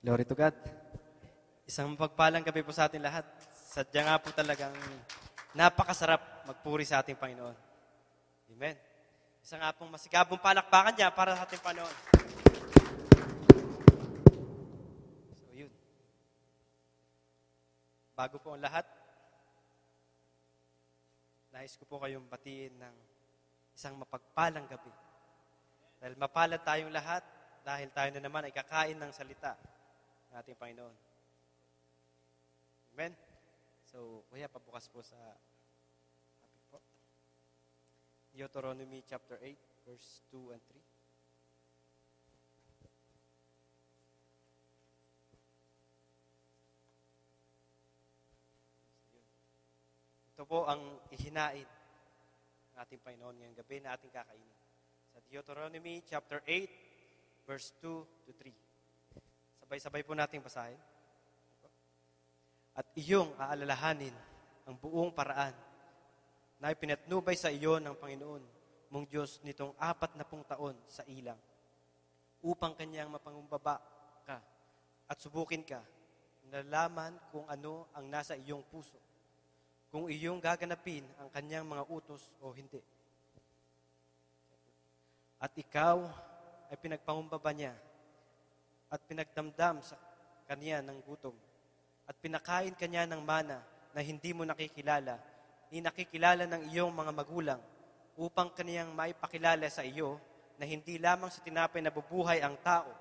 Glory to God. Isang mapagpalang gabi po sa ating lahat. Sadya nga po talagang napakasarap magpuri sa ating Panginoon. Amen. Isa nga pong masigabong palakpakan niya para sa ating Panginoon. So, yun. Bago po ang lahat, nais ko po kayong batiin ng isang mapagpalang gabi. Dahil mapalad tayong lahat, dahil tayo na naman ay kakain ng salita ng ating Panginoon. Amen? So, kuya, pabukas po sa topic po. Deuteronomy chapter 8, verse 2 and 3. Ito po ang ihinain ng ating Panginoon ngayong gabi na ating kakainin. Sa Deuteronomy chapter 8, verse 2 to 3. Sabay-sabay po nating basahin. At iyong aalalahanin ang buong paraan na ipinatnubay sa iyo ng Panginoon mong Diyos nitong 40 taon sa ilang upang kanyang mapangumbaba ka at subukin ka, nalaman kung ano ang nasa iyong puso, kung iyong gaganapin ang kanyang mga utos o hindi. At ikaw ay pinagpangumbaba niya at pinagdamdam sa kanya ng gutom at pinakain kanya ng mana na hindi mo nakikilala, ni nakikilala ng iyong mga magulang upang kaniyang maipakilala sa iyo na hindi lamang sa tinapay na bubuhay ang tao,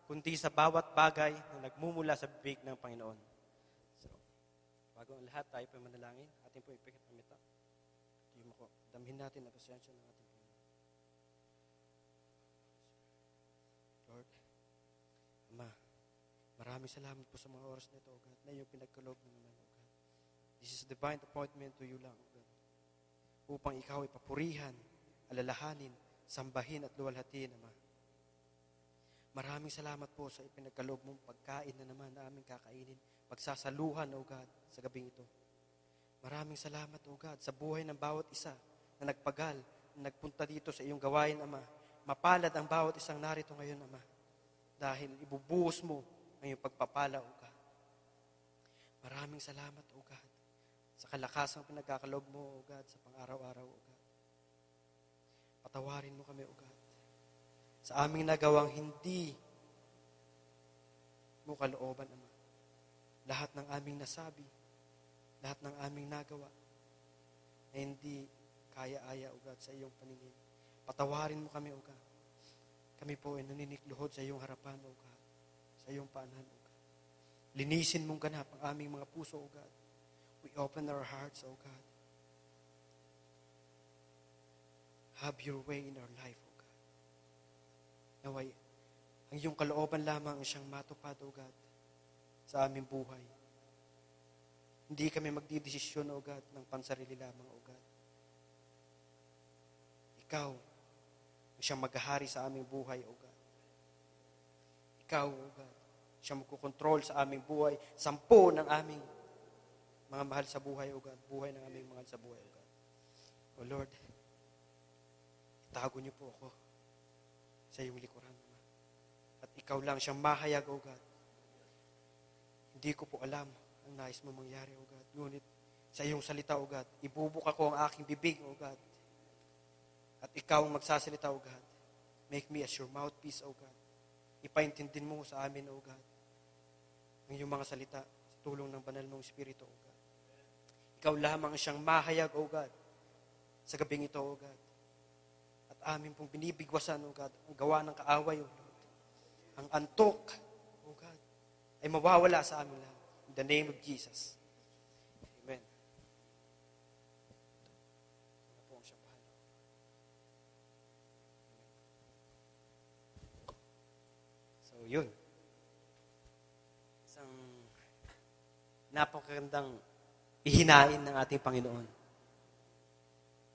kundi sa bawat bagay na nagmumula sa bibig ng Panginoon. So, bago ang lahat, tayo po manalangin. Atin po ipikit ang mita. Damhin natin ang pasensya ng ating Panginoon. Lord, Ama, maraming salamat po sa mga oras na ito, O God, na iyong pinagkaloob na naman, O God. This is a divine appointment to you lang, O God, upang ikaw ay papurihan, alalahanin, sambahin at luwalhatiin, Ama. Maraming salamat po sa ipinagkaloob mong pagkain na naman na aming kakainin, pagsasaluhan, O God, sa gabing ito. Maraming salamat, O God, sa buhay ng bawat isa na nagpagal, na nagpunta dito sa iyong gawain, Ama. Mapalad ang bawat isang narito ngayon, Ama, dahil ibubuhos mo ang iyong pagpapala, O God. Maraming salamat, O God, sa kalakasang pinagkakaloob mo, O God, sa pang-araw-araw, O God. Patawarin mo kami, O God, sa aming nagawang hindi mo kalooban, Ama. Lahat ng aming nasabi, lahat ng aming nagawa, na hindi kaya-aya, O God, sa iyong paningin. Patawarin mo kami, O God. Kami po ay naninikluhod sa iyong harapan, O God, sa iyong paanan, O God. Linisin mong ganap ang aming mga puso, O God. We open our hearts, O God. Have your way in our life, O God. Naway, ang iyong kalooban lamang ang siyang matupad, O God, sa aming buhay. Hindi kami magdidesisyon, O God, ng pansarili lamang, O God. Ikaw ang siyang maghahari sa aming buhay, O God. Ikaw, O God, siyang magkukontrol sa aming buhay, 10 ng aming mga mahal sa buhay, O God. Buhay ng aming mahal sa buhay, O God. O Lord, itago niyo po ako sa iyong likuran, Ama. At ikaw lang siyang mahayag, O God. Hindi ko po alam ang nais mo mangyari, O God. Ngunit sa iyong salita, O God, ibubuka ko ang aking bibig, O God. At ikaw ang magsasalita, O God. Make me as your mouthpiece, O God. Ipaintindin mo sa amin, O God, ang iyong mga salita sa tulong ng banal mong Espiritu, O God. Ikaw lamang siyang mahayag, O God, sa gabing ito, O God. At amin pong binibigwasan, O God, ang gawa ng kaaway, O Lord. Ang antok, O God, ay mawawala sa amin lahat. In the name of Jesus. Amen. Ito po ang siyang bahala. So, yun. Isang napakagandang ihinain ng ating Panginoon.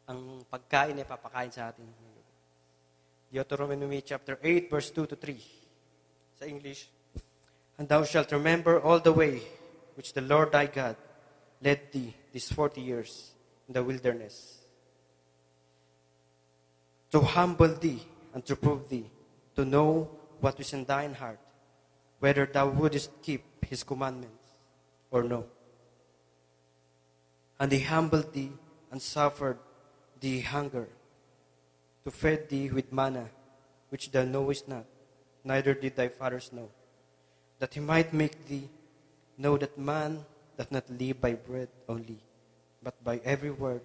Ang pagkain ay papakain sa atin. Deuteronomy chapter 8, verse 2 to 3. Sa English, and thou shalt remember all the way which the Lord thy God led thee these 40 years in the wilderness, to humble thee and to prove thee, to know what is in thine heart, whether thou wouldest keep his commandments or no. And he humbled thee and suffered thee hunger, to feed thee with manna, which thou knowest not, neither did thy fathers know, that he might make thee know that man doth not live by bread only, but by every word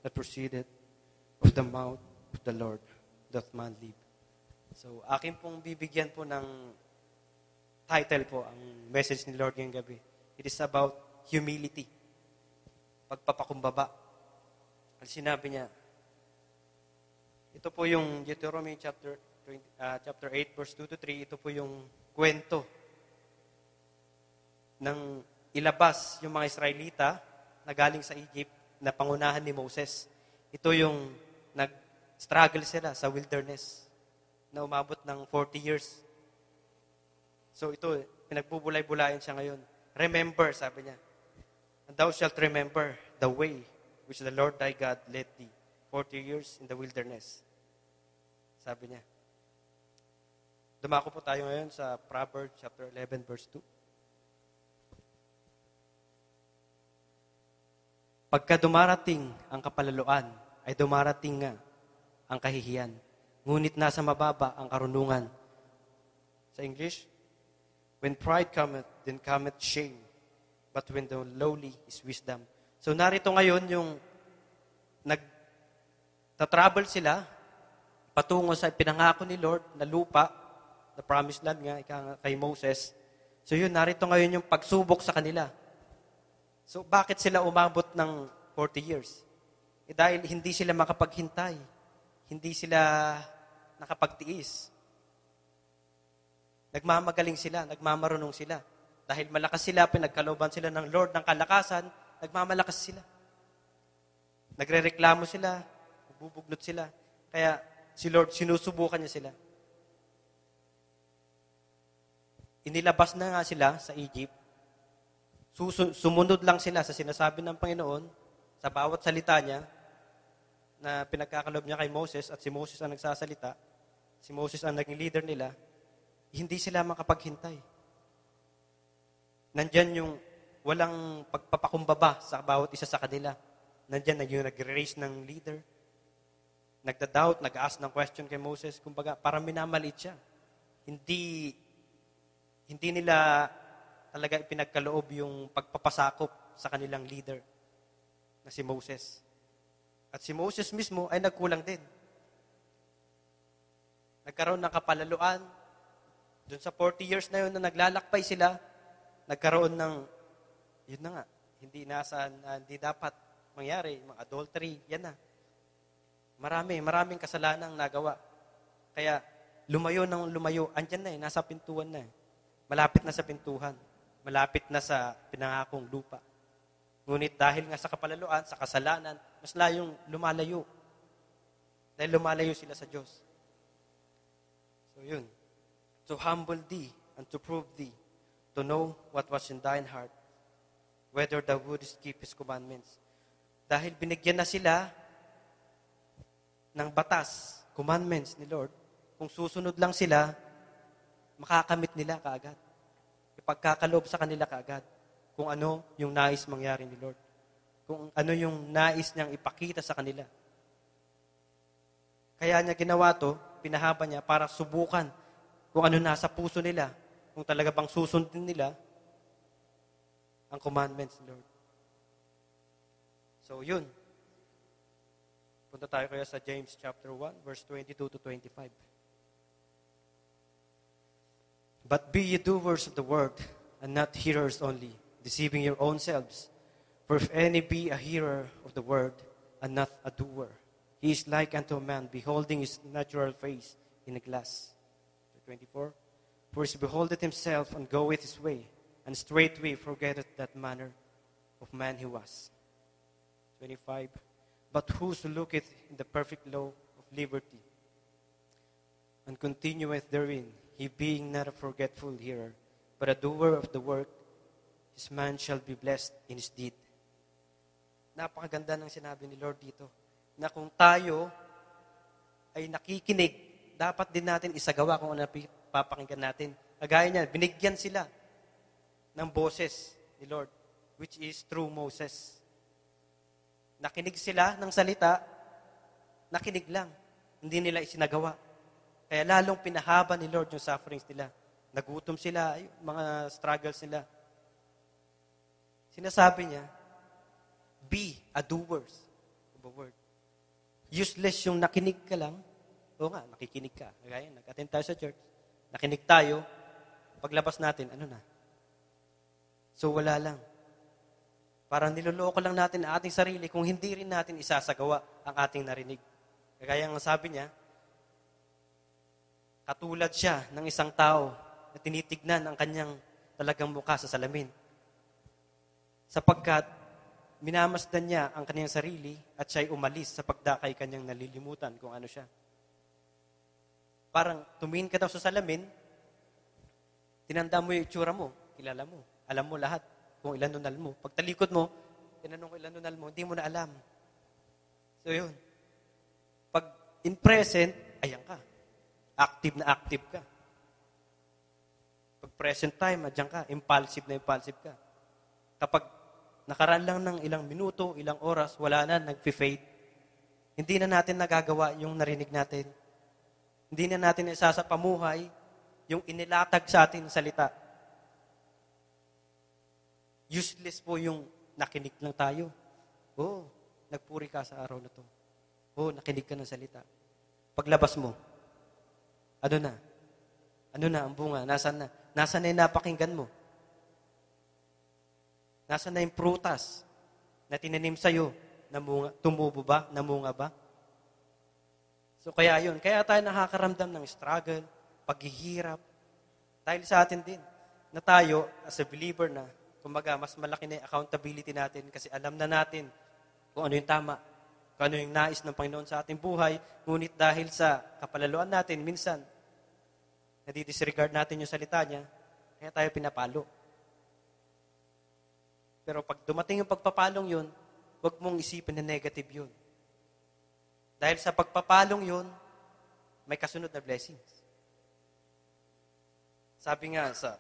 that proceedeth of the mouth of the Lord doth man live. So, akin pong bibigyan po ng title po, ang message ni Lord ngayong gabi. It is about humility. Pagpapakumbaba. Ang sinabi niya, ito po yung Deuteronomy chapter 8, verse 2 to 3, ito po yung kwento ng ilabas yung mga Israelita na galing sa Egypt na pangunahan ni Moses. Ito yung nag-struggle sila sa wilderness na umabot ng 40 years. So ito, pinagbubulay-bulayan siya ngayon. Remember, sabi niya, and thou shalt remember the way which the Lord thy God led thee 40 years in the wilderness. Sabi niya. Dumako po tayo ngayon sa Proverbs chapter 11, verse 2. Pagka dumarating ang kapalaluan, ay dumarating nga ang kahihiyan. Ngunit nasa mababa ang karunungan. Sa English, when pride cometh, then cometh shame. But when the lowly is wisdom. So narito ngayon yung nagtatravel sila patungo sa pinangako ni Lord na lupa, the promised land nga kay Moses. So yun, narito ngayon yung pagsubok sa kanila. So bakit sila umabot ng 40 years? Dahil hindi sila makapaghintay. Hindi sila nakapagtiis. Nagmamagaling sila, nagmamarunong sila. Dahil malakas sila, pinagkalooban sila ng Lord ng kalakasan, nagmamalakas sila. Nagrereklamo sila, bubugnot sila. Kaya si Lord, sinusubukan niya sila. Inilabas na nga sila sa Egypt. Sumunod lang sila sa sinasabi ng Panginoon, sa bawat salita niya, na pinagkakaloob niya kay Moses, at si Moses ang nagsasalita, si Moses ang naging leader nila, hindi sila makapaghintay. Nandyan yung walang pagpapakumbaba sa bawat isa sa kanila. Nandyan yung nag-raise ng leader. Nagda-doubt, nag-ask ng question kay Moses. Kumbaga, parang minamaliit siya. Hindi nila talaga ipinagkaloob yung pagpapasakop sa kanilang leader na si Moses. At si Moses mismo ay nagkulang din. Nagkaroon ng kapalaluan. Doon sa 40 years na yun na naglalakbay sila, nagkaroon ng, yun na nga, hindi dapat mangyari, mga adultery, yan na. Maraming kasalanang nagawa. Kaya, lumayo, andyan na nasa pintuan na Malapit na sa pintuhan. Malapit na sa pinangakong lupa. Ngunit dahil nga sa kapalaluan, sa kasalanan, mas layong lumalayo. Dahil lumalayo sila sa Diyos. So yun. To humble thee and to prove thee, to know what was in thine heart, whether thou wouldest keep His commandments. Dahil binigyan na sila ng batas, commandments ni Lord, kung susunod lang sila, makakamit nila kaagad. Ipagkakaloob sa kanila kaagad kung ano yung nais mangyari ni Lord. Kung ano yung nais niyang ipakita sa kanila. Kaya niya ginawa to, pinahaba niya para subukan kung ano nasa puso nila, kung talaga bang susundin nila ang commandments ni Lord. So yun. Punta tayo kaya sa James chapter 1, verse 22 to 25. But be ye doers of the word, and not hearers only, deceiving your own selves. For if any be a hearer of the word, and not a doer, he is like unto a man beholding his natural face in a glass. 24. For he beholdeth himself, and goeth his way, and straightway forgetteth that manner of man he was. 25. But whoso looketh in the perfect law of liberty, and continueth therein, he being not a forgetful hearer, but a doer of the work, his man shall be blessed in his deed. Napakaganda ng sinabi ni Lord dito, na kung tayo ay nakikinig, dapat din natin isagawa kung ano papakinggan natin. Kagaya niya, binigyan sila ng boses ni Lord, which is through Moses. Nakinig sila ng salita, nakinig lang. Hindi nila isinagawa. Kaya lalong pinahaba ni Lord yung sufferings nila. Nagutom sila, mga struggles nila. Sinasabi niya, be a doers of the word. Useless yung nakinig ka lang. Oo nga, nakikinig ka. Kaya nag-attend tayo sa church. Nakinig tayo. Paglabas natin, ano na? So wala lang. Parang niloloko lang natin ang ating sarili kung hindi rin natin isasagawa ang ating narinig. Kaya ang sabi niya, katulad siya ng isang tao na tinitignan ang kanyang talagang mukha sa salamin. Sapagkat minamasdan niya ang kanyang sarili at siya'y umalis sa pagdakay kanyang nalilimutan kung ano siya. Parang tumingin ka daw sa salamin, tinanda mo yung itsura mo, kilala mo, alam mo lahat kung ilan nunal mo. Pag talikod mo, tinanong ko ilan nunal mo, hindi mo na alam. So yun. Pag in present, ayan ka. Active na active ka. Pag present time, adyan ka. Impulsive na impulsive ka. Kapag nakaraan lang ng ilang minuto, ilang oras, wala na, nag-fade. Hindi na natin nagagawa yung narinig natin. Hindi na natin isasapamuhay yung inilatag sa atin salita. Useless po yung nakinig lang tayo. Oo, nagpuri ka sa araw na to. Oo, nakinig ka ng salita. Paglabas mo, ano na? Ano na ang bunga? Nasaan na? Nasaan na yung napakinggan mo? Nasaan na yung prutas na tinanim sa'yo? Tumubo ba? Namunga ba? So kaya yun. Kaya tayo nakakaramdam ng struggle, paghihirap. Dahil sa atin din, na tayo, as a believer na, kumbaga, mas malaki na yung accountability natin kasi alam na natin kung ano yung tama, kung ano yung nais ng Panginoon sa ating buhay. Ngunit dahil sa kapalaluan natin, minsan, nadidisregard natin yung salita niya, kaya tayo pinapalo. Pero pag dumating yung pagpapalong yun, huwag mong isipin na negative yun. Dahil sa pagpapalong yun, may kasunod na blessings. Sabi nga sa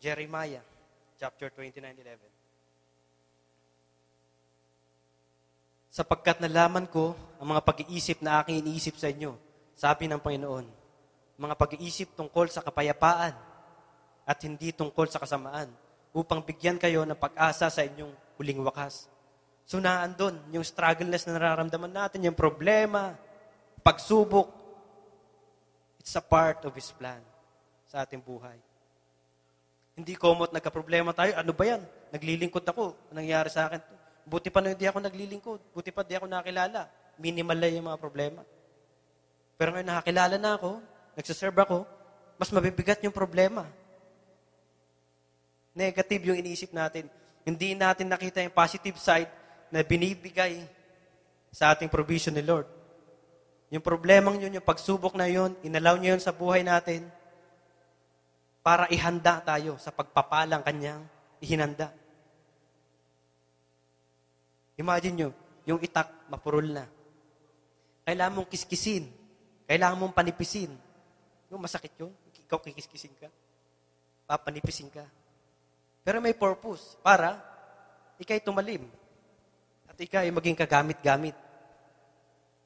Jeremiah, chapter 29:11. Sapagkat nalaman ko ang mga pag-iisip na aking iniisip sa inyo, sabi ng Panginoon, mga pag-iisip tungkol sa kapayapaan at hindi tungkol sa kasamaan, upang bigyan kayo ng pag-asa sa inyong huling wakas. So naandun, yung struggleness na nararamdaman natin, yung problema, pagsubok, it's a part of His plan sa ating buhay. Hindi komot nagka-problema tayo, ano ba yan? Naglilingkod ako, nangyari sa akin to. Buti pa na hindi ako naglilingkod, buti pa di ako nakilala. Minimal lang yung mga problema. Pero ngayon nakakilala na ako, nagsiserve ako, mas mabibigat yung problema. Negative yung iniisip natin. Hindi natin nakita yung positive side na binibigay sa ating provision ni Lord. Yung problemang yun, yung pagsubok na yun, inalaw niya yun sa buhay natin para ihanda tayo sa pagpapalang kanyang ihinanda. Imagine nyo, yung itak, mapurol na. Kailangan mong kiskisin. Kailangan mong panipisin. Yung masakit yun, ikaw kikiskisin ka. Papanipisin ka. Pero may purpose para ikay tumalim at ikay maging kagamit-gamit.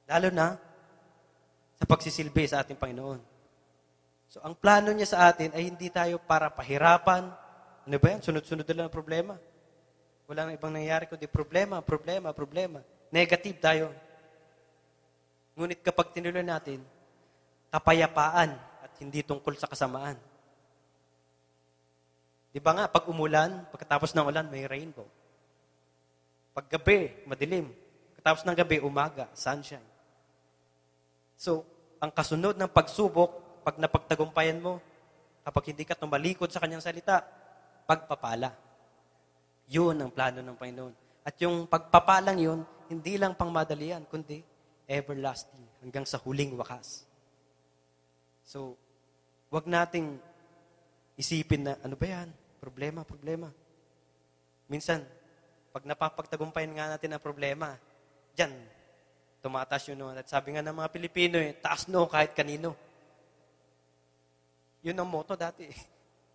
Lalo na sa pagsisilbi sa ating Panginoon. So, ang plano niya sa atin ay hindi tayo para pahirapan. Ano ba yan? Sunod-sunod na lang ang problema. Wala nang ibang nangyayari kundi problema. Negative tayo. Ngunit kapag tinuloy natin, kapayapaan at hindi tungkol sa kasamaan. Di ba nga, pag umulan, pagkatapos ng ulan, may rainbow. Pag gabi, madilim. Pagkatapos ng gabi, umaga, sunshine. So, ang kasunod ng pagsubok, pag napagtagumpayan mo, kapag hindi ka tumalikod sa kanyang salita, pagpapala. Yun ang plano ng Panginoon. At yung pagpapalang yun, hindi lang pang madalian, kundi everlasting, hanggang sa huling wakas. So, wag nating isipin na, ano ba yan? Problema. Minsan, pag napapagtagumpayan nga natin ang problema, dyan, tumataas yun. At sabi nga ng mga Pilipino, taas no kahit kanino. Yun ang motto dati.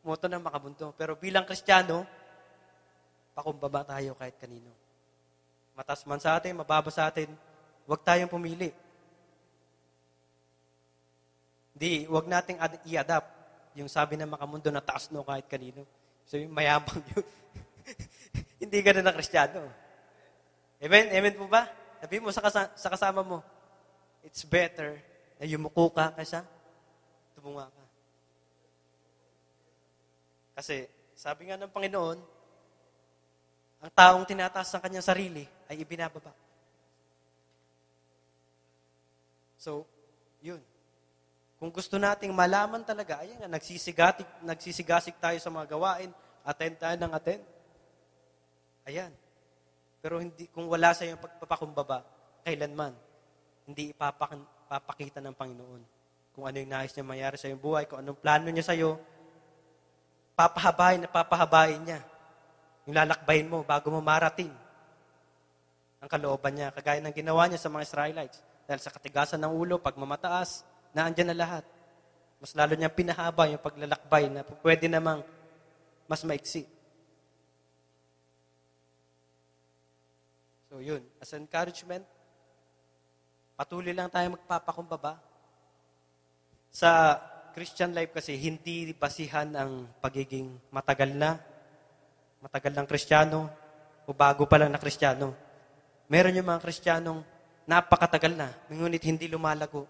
Motto ng Makamundo. Pero bilang Kristiyano, pakumbaba tayo kahit kanino. Mataas man sa atin, mababa sa atin, huwag tayong pumili. Huwag nating i-adapt yung sabi ng Makamundo na taas no kahit kanino. So yung mayabang yun. Hindi ganun ang Kristiyano. Amen? Amen po ba? Sabi mo sa kasama mo, it's better na yumuko ka kaysa tumunga ka. Kasi sabi nga ng Panginoon, ang taong tinataas ang kanyang sarili ay ibinababa. So, yun. Kung gusto nating malaman talaga, ayan nga, nagsisigasig tayo sa mga gawain, attend tayo ng attend. Ayan. Pero kung wala sa iyong pagpapakumbaba, kailanman, hindi ipapakita ng Panginoon kung ano yung nais niya mangyari sa iyong buhay, kung anong plano niya sa iyo, papahabain niya. Yung lalakbayin mo bago mo marating ang kalooban niya. Kagaya ng ginawa niya sa mga Israelites. Dahil sa katigasan ng ulo, pagmamataas, naandyan na lahat. Mas lalo niyang pinahaba yung paglalakbay na pwede namang mas maiksi. So yun, as encouragement, patuloy lang tayo magpapakumbaba. Sa Christian life kasi, hindi basihan ang pagiging matagal ng Kristiyano o bago pa lang na Kristiyano. Meron yung mga Kristiyanong napakatagal na, ngunit hindi lumalago.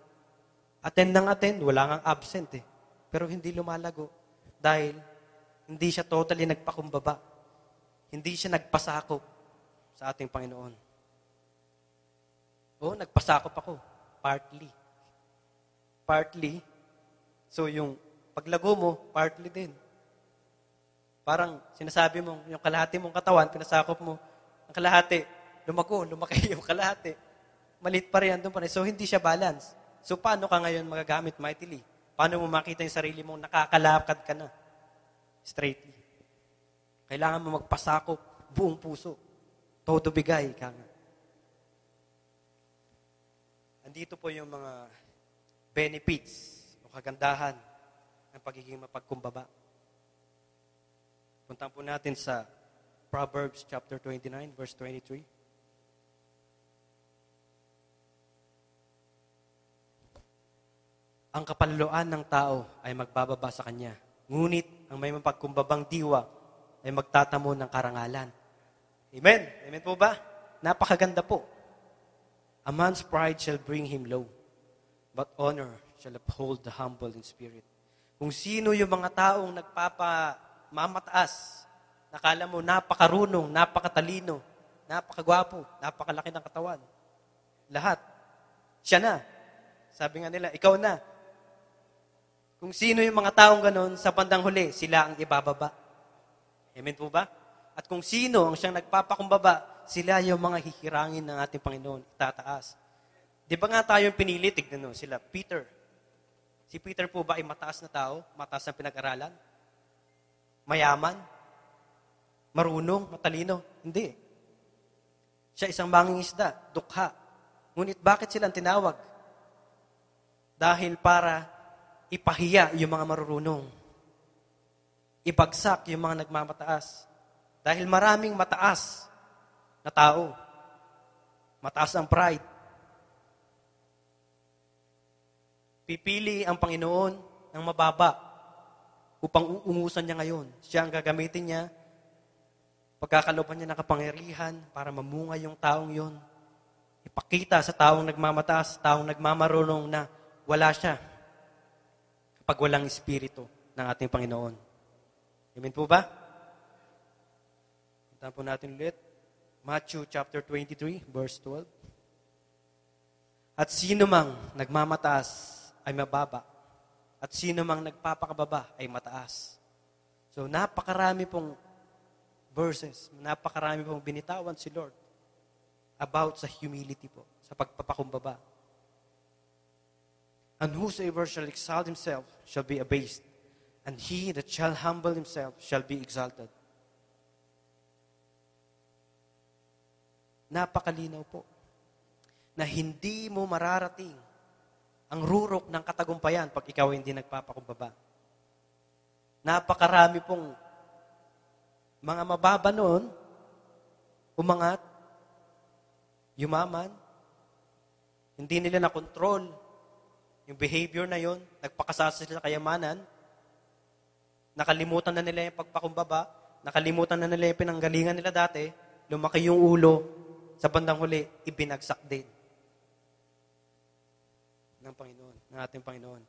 Attend ng attend, wala kang absent eh. Pero hindi lumalago dahil hindi siya totally nagpakumbaba. Hindi siya nagpasakop sa ating Panginoon. Oo, nagpasakop ako. Partly. So yung paglago mo, partly din. Parang sinasabi mo, yung kalahati mong katawan, pinasakop mo, ang kalahati, lumaki yung kalahati. Malit pa rin, andun pa rin. So, hindi siya balance. So, paano ka ngayon magagamit mightily? Paano mo makita yung sarili mo, nakakalakad ka na? Straightly. Kailangan mo magpasakop, buong puso. Todo bigay ka nga. Andito po yung mga benefits o kagandahan ng pagiging mapagkumbaba. Puntahan po natin sa Proverbs chapter 29, verse 23. Ang kapaluluan ng tao ay magbababa sa kanya. Ngunit ang may mapagkumbabang diwa ay magtatamo ng karangalan. Amen? Amen po ba? Napakaganda po. A man's pride shall bring him low, but honor shall uphold the humble in spirit. Kung sino yung mga taong mamataas, nakala mo napakarunong, napakatalino, napakagwapo, napakalaki ng katawan. Lahat. Siya na. Sabi nga nila, ikaw na. Kung sino yung mga taong ganon, sa bandang huli, sila ang ibababa. Amen po ba? At kung sino ang siyang nagpapakumbaba, sila yung mga hihirangin ng ating Panginoon, itataas. Di ba nga tayong pinili, tignan no, sila, Peter. Si Peter po ba ay mataas na tao? Mataas na pinag-aralan? Mayaman? Marunong? Matalino? Hindi. Siya isang mangingisda, dukha. Ngunit bakit silang tinawag? Dahil para ipahiya yung mga marurunong. Ibagsak yung mga nagmamataas. Dahil maraming mataas na tao. Mataas ang pride. Pipili ang Panginoon ng mababa upang uungusan niya ngayon. Siya ang gagamitin niya, pagkakalooban niya ng kapangyarihan para mamunga yung taong yon. Ipakita sa taong nagmamataas, taong nagmamarunong na wala siya kapag walang espiritu ng ating Panginoon. Amen po ba? Puntahan po natin ulit. Matthew chapter 23, verse 12. At sino mang nagmamataas ay mababa. At sino mang nagpapakababa ay mataas. So, napakarami pong verses, napakarami pong binitawan si Lord about sa humility po, sa pagpapakumbaba. And whosoever shall exalt himself shall be abased, and he that shall humble himself shall be exalted. Napakalinaw po na hindi mo mararating ang rurok ng katagumpayan pag ikaw hindi nagpapakumbaba. Napakarami pong mga mababa noon, umangat, yumaman, hindi nila na-control yung behavior na yon, nagpakasasa sila sa kayamanan, nakalimutan na nila yung pagpakumbaba, nakalimutan na nila yung pinanggalingan nila dati, lumaki yung ulo, sa bandang huli, ibinagsak din ng Panginoon, ng ating Panginoon.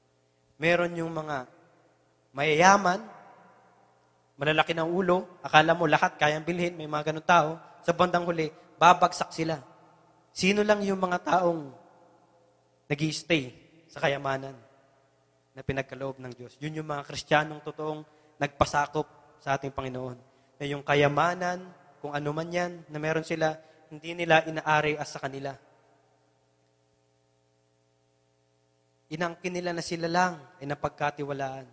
Meron yung mga mayayaman, malalaki ng ulo, akala mo lahat kayang bilhin, may mga ganun tao, sa bandang huli, babagsak sila. Sino lang yung mga taong nag-i-stay sa kayamanan na pinagkaloob ng Diyos? Yun yung mga Kristiyanong totoong nagpasakop sa ating Panginoon. Na yung kayamanan, kung ano man yan, na meron sila, hindi nila inaari as sa kanila. Inangkin nila na sila lang ay napagkatiwalaan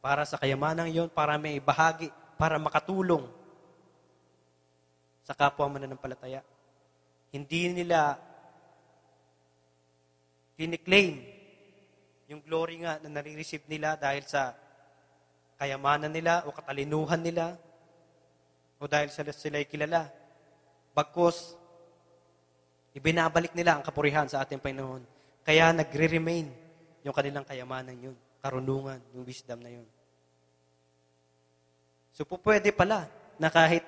para sa kayamanang yon, para may bahagi, para makatulong sa kapwa mananampalataya. Hindi nila kiniklaim yung glory nga na nare-receive nila dahil sa kayamanan nila o katalinuhan nila o dahil sila ay kilala. Bagkus, ibinabalik nila ang kapurihan sa ating Panginoon. Kaya nagre-remain yung kanilang kayamanan yun, karunungan, yung wisdom na yun. So, pwede pala na kahit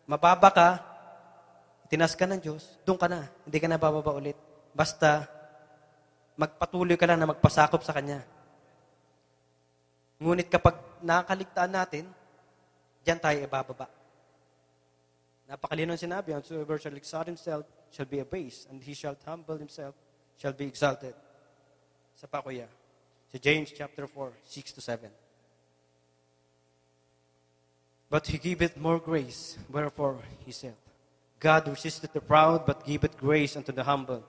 mababa ka, itinas ka ng Diyos, doon ka na, hindi ka na bababa ulit. Basta, magpatuloy ka lang na magpasakop sa Kanya. Ngunit kapag nakakaligtaan natin, diyan tayo ibababa. Napakalino ang sinabi, whosoever shall exalt himself shall be abased, and he shall humble himself shall be exalted. Sa pa kuya, sa James chapter 4, 6-7. But he giveth more grace, wherefore he said, God resisteth the proud, but giveth grace unto the humble.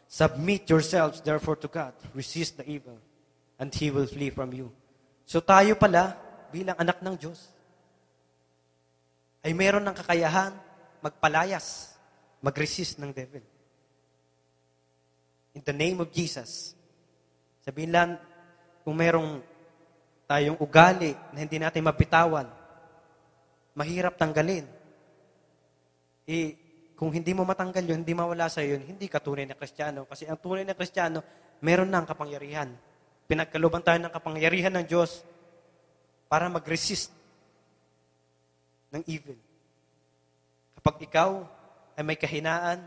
Submit yourselves therefore to God, resist the evil, and he will flee from you. So tayo pala, bilang anak ng Diyos, ay meron ng kakayahan magpalayas, mag-resist ng devil. In the name of Jesus. Sabihin lang, kung merong tayong ugali na hindi natin mabitawan, mahirap tanggalin. Kung hindi mo matanggal yun, hindi mawala sa yun, hindi ka tunay na Kristiyano. Kasi ang tunay na Kristiyano, meron ng kapangyarihan. Pinagkalooban tayo ng kapangyarihan ng Diyos para mag-resist ng evil. Kapag ikaw ay may kahinaan,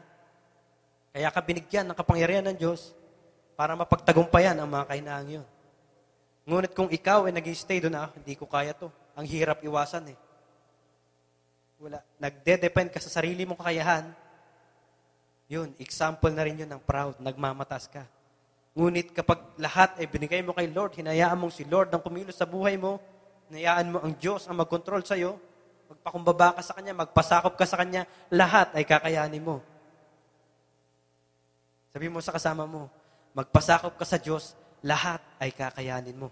kaya ka binigyan ng kapangyarihan ng Diyos para mapagtagumpayan ang mga kahinaan yun. Ngunit kung ikaw ay nag-stay doon, hindi ko kaya to. Ang hirap iwasan eh. Wala. Nagde-depend ka sa sarili mong kakayahan, yun, example na rin yun ng proud, nagmamatas ka. Ngunit kapag lahat ay binigay mo kay Lord, hinayaan mong si Lord ang kumilos sa buhay mo, hinayaan mo ang Diyos ang mag-control sa'yo, magpakumbaba ka sa Kanya, magpasakop ka sa Kanya, lahat ay kakayanin mo. Sabi mo sa kasama mo, magpasakop ka sa Diyos, lahat ay kakayanin mo.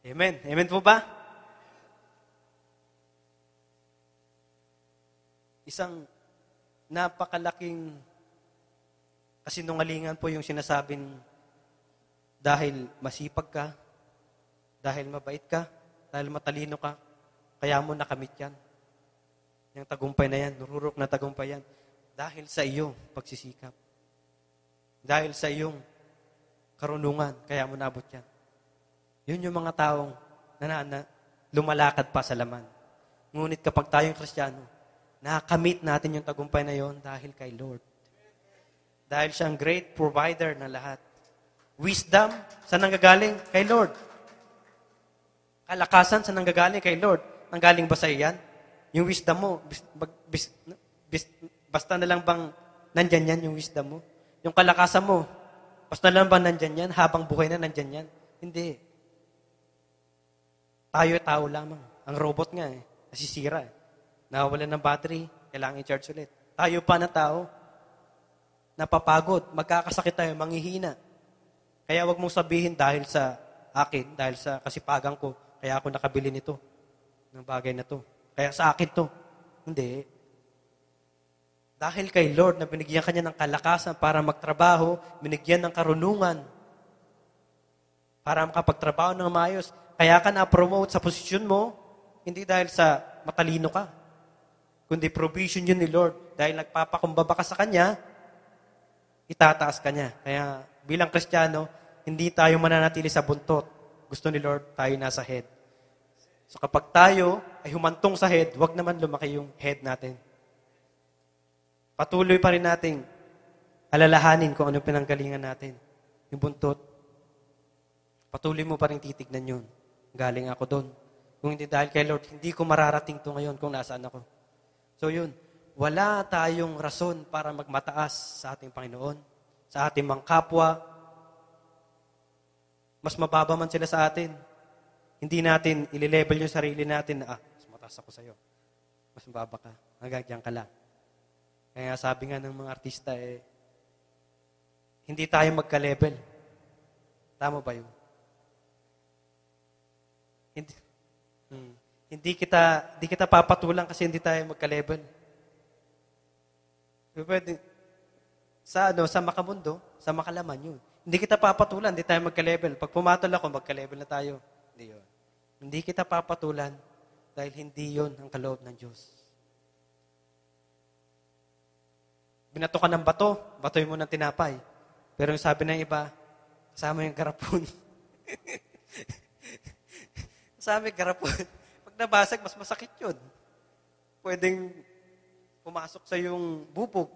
Amen. Amen po ba? Isang napakalaking kasinungalingan po yung sinasabing dahil masipag ka, dahil mabait ka, dahil matalino ka, kaya mo nakamit yan. Yung tagumpay na yan, nururok na tagumpay yan. Dahil sa iyong pagsisikap. Dahil sa iyong karunungan, kaya mo nabot yan. Yun yung mga taong lumalakad pa sa laman. Ngunit kapag tayong Kristiyano, nakakamit natin yung tagumpay na yon dahil kay Lord. Dahil siya ang great provider ng lahat. Wisdom, saan nanggagaling? Kay Lord. Kalakasan, saan nanggagaling? Kay Lord. Ang galing ba sa iyan? Yung wisdom mo, basta na lang bang nandyan yan yung wisdom mo? Yung kalakasan mo, basta na lang bang nandyan yan? Habang buhay na nandyan yan? Hindi. Tayo lamang. Ang robot nga nasisira Nawawalan ng battery, kailangan i-charge ulit. Tayo pa na tao, napapagod, magkakasakit tayo, manghihina. Kaya wag mong sabihin dahil sa akin, dahil sa kasipagan ko, kaya ako nakabili nito, ng bagay na to. Kaya sa akin to. Hindi. Dahil kay Lord na binigyan kanya ng kalakasan para magtrabaho, binigyan ng karunungan. para makapagtrabaho ng maayos. Kaya ka na-promote sa posisyon mo, hindi dahil sa matalino ka, kundi provision yun ni Lord. Dahil nagpapakumbaba ka sa Kanya, itataas ka niya. Kaya bilang Kristiyano, hindi tayo mananatili sa buntot. Gusto ni Lord, tayo nasa head. So kapag tayo ay humantong sa head, wag naman lumaki yung head natin. Patuloy pa rin nating alalahanin kung anong pinanggalingan natin. Yung buntot. Patuloy mo pa rin titignan yun. Galing ako doon. Kung hindi dahil kay Lord, hindi ko mararating to ngayon kung nasaan ako. So yun, wala tayong rason para magmataas sa ating Panginoon, sa ating mga kapwa. Mas mababa man sila sa atin. Hindi natin ililevel yung sarili natin na, mas mataas ako sa'yo. Mas mababa ka. Hanggang ka lang. Kaya sabi nga ng mga artista, hindi tayo magka-level. Tama ba yun? Hindi kita papatulan kasi hindi tayo magka-level. Pwede, sa makamundo, sa makalaman yun. Hindi kita papatulan, hindi tayo magka-level. Pag pumatol ako, magka-level na tayo. Hindi yun. Hindi kita papatulan dahil hindi yun ang kaloob ng Diyos. Binato ka ng bato, batoy mo ng tinapay. Pero yung sabi ng iba, kasama yung garapon. Kasama yung garapon. Pag nabasag, mas masakit yun. Pwedeng pumasok sa yung bubog.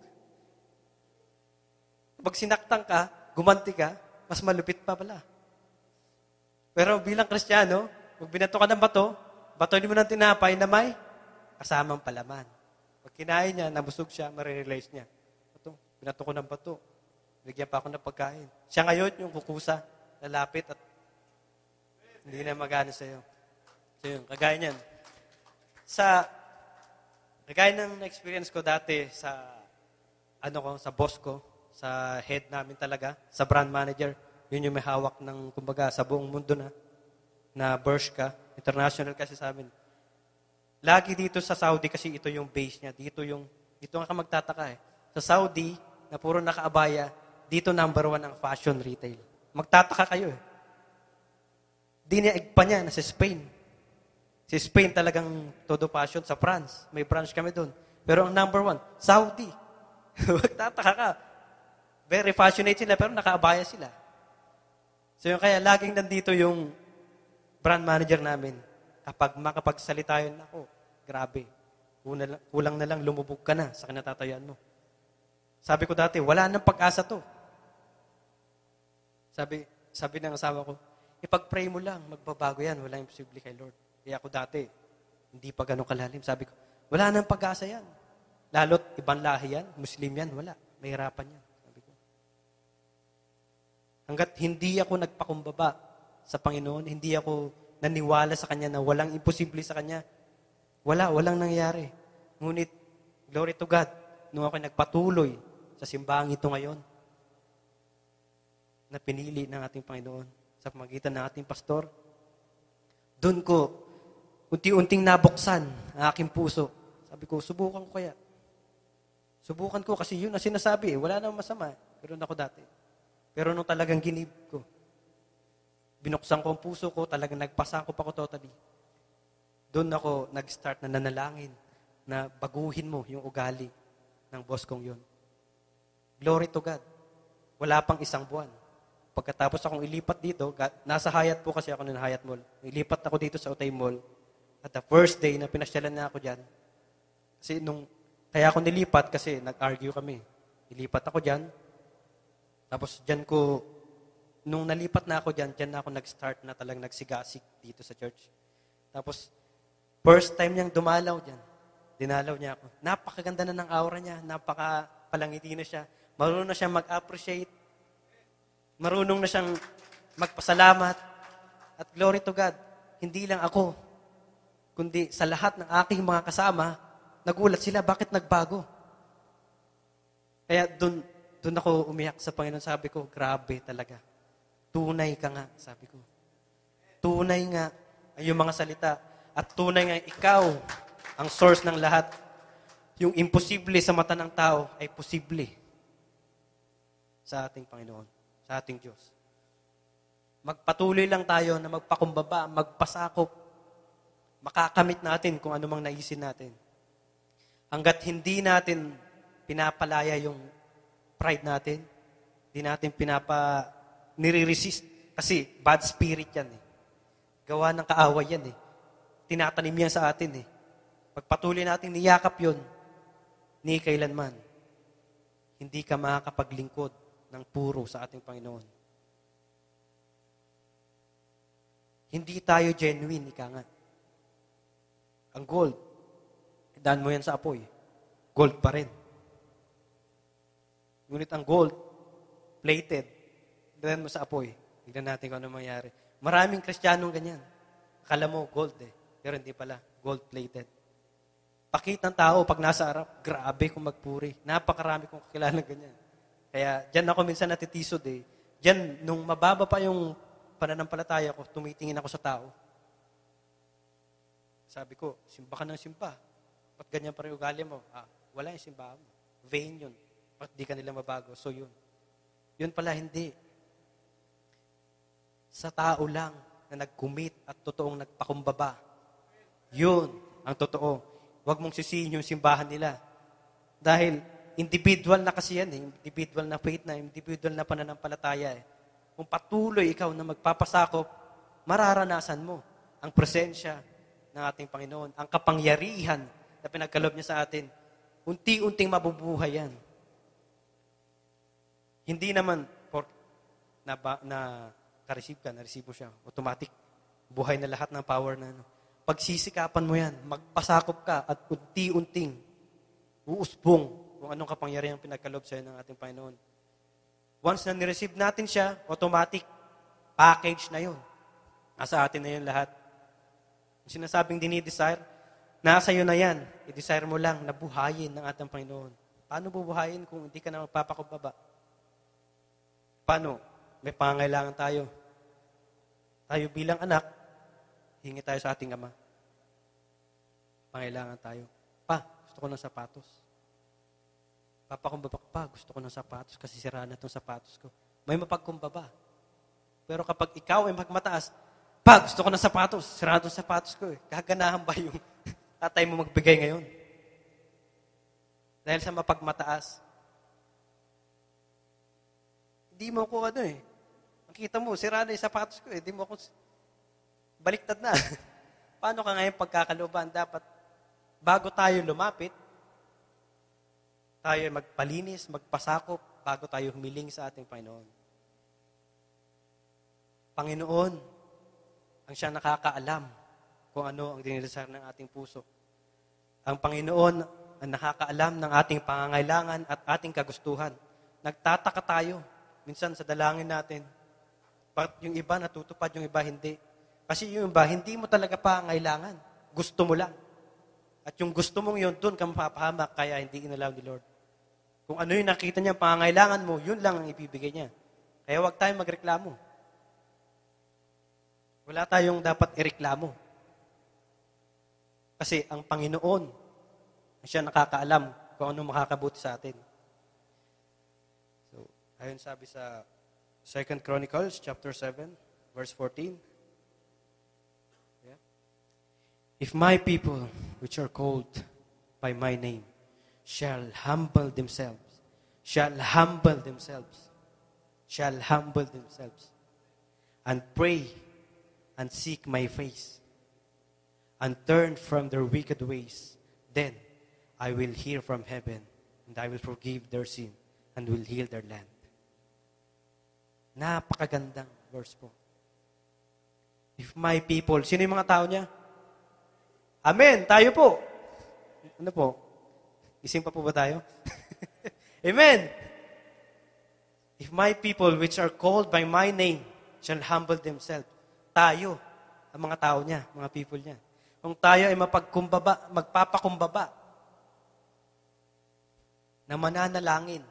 Pag sinaktan ka, gumanti ka, mas malupit pa pala. Pero bilang Kristiyano, pag binato ka ng bato, batoy mo ng tinapay na may kasamang palaman. Pag kinain niya, nabusog siya, marirealize niya. Binato ko ng bato. Bigyan pa ako ng pagkain. Siya ngayon yung kukusa, lalapit at hindi na magana sa'yo. So yun, kagaya niyan. Kagaya ng experience ko dati sa boss ko, sa head namin talaga, sa brand manager. Yun yung may hawak ng, kumbaga, sa buong mundo na Bershka, international kasi sa amin. Lagi dito sa Saudi kasi ito yung base niya. Dito nga ka magtataka Sa Saudi, na puro nakaabaya, dito number 1 ang fashion retail. Magtataka kayo Diniaig pa niya na sa Spain. Si Spain talagang todo fashion. Sa France, may branch kami doon. Pero ang number 1, Saudi. Magtataka ka. Very fashionate sila, pero nakaabaya sila. So yung kaya, laging nandito yung brand manager namin. Kapag makapagsalita yun, grabe. Kulang na lang, lumubog ka na sa kinatatayuan mo. Sabi ko dati, wala nang pag-asa to. Sabi ng asawa ko, ipag-pray mo lang, magbabago yan. Wala imposible kay Lord. Kaya ako dati, hindi pa ganun kalalim. Sabi ko, wala nang pag-asa yan. Lalo't ibang lahi yan, Muslim yan, wala. Mahirapan yan. Sabi ko. Hanggat hindi ako nagpakumbaba sa Panginoon, hindi ako naniwala sa Kanya na walang imposible sa Kanya, walang nangyari. Ngunit, glory to God, nung ako nagpatuloy sa simbahang ito ngayon, na pinili ng ating Panginoon sa pamagitan ng ating pastor, doon ko unti-unting nabuksan ang aking puso. Sabi ko, subukan ko kaya. Subukan ko kasi yun ang sinasabi. Wala namang masama. Pero ako dati. Pero nung talagang ginib ko, binuksan ko ang puso ko, talagang nagpasakop ako totally. Doon ako nag-start na nanalangin na baguhin mo yung ugali ng boss kong yun. Glory to God. Wala pang isang buwan. Pagkatapos akong ilipat dito, nasa Hyatt po kasi ako ng Hyatt Mall. Ilipat ako dito sa Otay Mall. At the first day na pinasyalan na ako dyan, kasi kaya ako nilipat kasi nag-argue kami. Ilipat ako dyan. Tapos dyan nung nalipat na ako dyan na ako nag-start na talagang nagsigasig dito sa church. Tapos, first time niyang dumalaw dyan. Dinalaw niya ako. Napakaganda na ng aura niya. Napakapalangiti na siya. Marunong na siyang mag-appreciate. Marunong na siyang magpasalamat. At glory to God, hindi lang ako, kundi sa lahat ng aking mga kasama, nagulat sila, bakit nagbago? Kaya doon ako umiyak sa Panginoon. Sabi ko, grabe talaga. Tunay ka nga, sabi ko. Tunay nga ay yung mga salita. At tunay nga ikaw ang source ng lahat. Yung imposible sa mata ng tao ay posible sa ating Panginoon, sa ating Diyos. Magpatuloy lang tayo na magpakumbaba, magpasakop. Makakamit natin kung anumang naisin natin. Hanggat hindi natin pinapalaya yung pride natin, hindi natin nire-resist. Kasi bad spirit yan eh. Gawa ng kaaway yan eh. Tinatanim yan sa atin eh. Pagpatuloy natin niyakap yun, ni kailanman, hindi ka makakapaglingkod ng puro sa ating Panginoon. Hindi tayo genuine, ika nga. Ang gold, daan mo yan sa apoy. Gold pa rin. Ngunit ang gold, plated, daan mo sa apoy. Tignan natin kung ano mangyari. Maraming Kristiyanong ganyan. Akala mo gold eh. Pero hindi pala. Gold plated. Pakita ng tao pag nasa harap, grabe kung magpuri. Napakarami kong kakilala ganyan. Kaya dyan ako minsan natitisod eh. Dyan, nung mababa pa yung pananampalataya ko, tumitingin ako sa tao. Sabi ko, simba ka ng simba. Ba't ganyan pa rin ugali mo? Wala yung simbahan mo. Vain yun. Ba't di ka nila mabago? So yun. Yun pala hindi. Sa tao lang na nag-commit at totoong nagpakumbaba. Yun ang totoo. Huwag mong sisihin yung simbahan nila. Dahil individual na kasi yan eh. Individual na faith na, individual na pananampalataya eh. Kung patuloy ikaw na magpapasakop, mararanasan mo ang presensya ng ating Panginoon, ang kapangyarihan na pinagkaloob niya sa atin. Unti-unting mabubuhay yan. Hindi naman na-receive ka, na-receive mo siya. Automatic. Buhay na lahat ng power na ano. Pagsisikapan mo yan, magpasakop ka at unti-unting uusbong kung anong kapangyarihan pinagkaloob sa'yo ng ating Panginoon. Once na nireceive natin siya, automatic, package na yun. Nasa atin na yun lahat. Yung sinasabing dinidesire, nasa iyo na yan. I-desire mo lang na buhayin ng ating Panginoon. Paano bubuhayin kung hindi ka na magpapakumbaba? Paano? May pangangailangan tayo. Tayo bilang anak, hingi tayo sa ating ama. Pangailangan tayo. Pa, gusto ko ng sapatos. Papakumbaba ko pa, gusto ko ng sapatos kasi sira na itong sapatos ko. May mapagkumbaba. Pero kapag ikaw ay magmataas, pa, gusto ko ng sapatos, sira na itong sapatos ko. Gaganahan ba yung tatay mo magbigay ngayon? Dahil sa mapagmataas. Hindi mo ko Nakita mo, sira na yung sapatos ko eh. Hindi mo ako baliktad na. Paano ka ngayon pagkakalooban? Dapat, bago tayo lumapit, tayo magpalinis, magpasakop, bago tayo humiling sa ating Panginoon. Panginoon, ang siya nakakaalam kung ano ang dinidesire ng ating puso. Ang Panginoon ang nakakaalam ng ating pangangailangan at ating kagustuhan. Nagtataka tayo, minsan sa dalangin natin, bakit yung iba natutupad, yung iba hindi. Kasi yung iba, hindi mo talaga pangangailangan. Gusto mo lang. At yung gusto mong yun, doon ka mapapahamak, kaya hindi inalaw ni Lord. Kung ano yung nakita niya, pangangailangan mo, yun lang ang ibibigay niya. Kaya huwag tayong magreklamo. Wala tayong dapat ireklamo. Kasi ang Panginoon, siya nakakaalam kung ano makakabuti sa atin. So, ayon sabi sa 2 Chronicles chapter 7, verse 14. Yeah. If my people, which are called by my name, shall humble themselves, and pray, and seek my face, and turn from their wicked ways, then I will hear from heaven, and I will forgive their sin, and will heal their land. Napakagandang verse po. If my people, sino yung mga tao niya? Amen, tayo po. Ano po? Gising pa po ba tayo? Amen. If my people which are called by my name shall humble themselves, tayo, ang mga tao niya, mga people niya. Kung tayo ay magpapakumbaba, na mananalangin.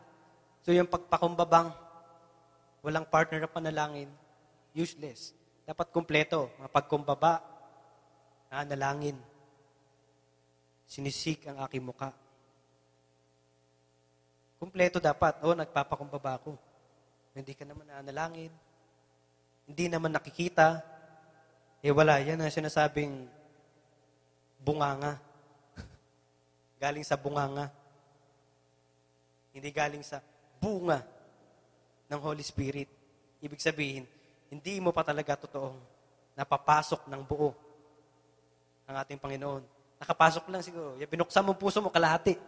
So yung pagpakumbabang, walang partner na panalangin, useless. Dapat kumpleto, mapagkumbaba, nanalangin. Sinisik ang aking muka. Kumpleto dapat. Nagpapakumbaba ako. Hindi ka naman nanalangin. hindi naman nakikita, wala. Yan ang sinasabing bunganga. Galing sa bunganga. Hindi galing sa bunga ng Holy Spirit. Ibig sabihin, hindi mo pa talaga totoong napapasok ng buo ang ating Panginoon. Nakapasok lang siguro. Binuksan mo puso mo kalahati.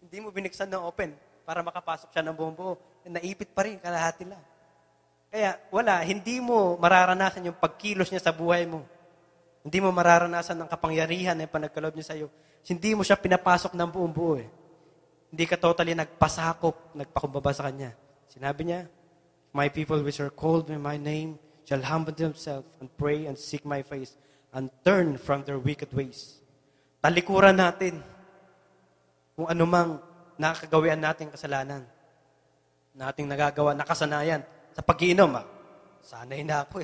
Hindi mo biniksan ng open para makapasok siya ng buong buo. Naipit pa rin, kalahati lang. Kaya wala, hindi mo mararanasan yung pagkilos niya sa buhay mo. Hindi mo mararanasan ng kapangyarihan na panagkaloob niya sa iyo. Hindi mo siya pinapasok ng buong buo. Hindi ka totally nagpasakop, nagpakumbaba sa Kanya. Sinabi niya, my people which are called by my name shall humble themselves and pray and seek my face and turn from their wicked ways. Talikuran natin kung anumang nakagawian nating kasalanan, nating nagagawa, nakasanayan. Sa pag-iinom, sanay na ako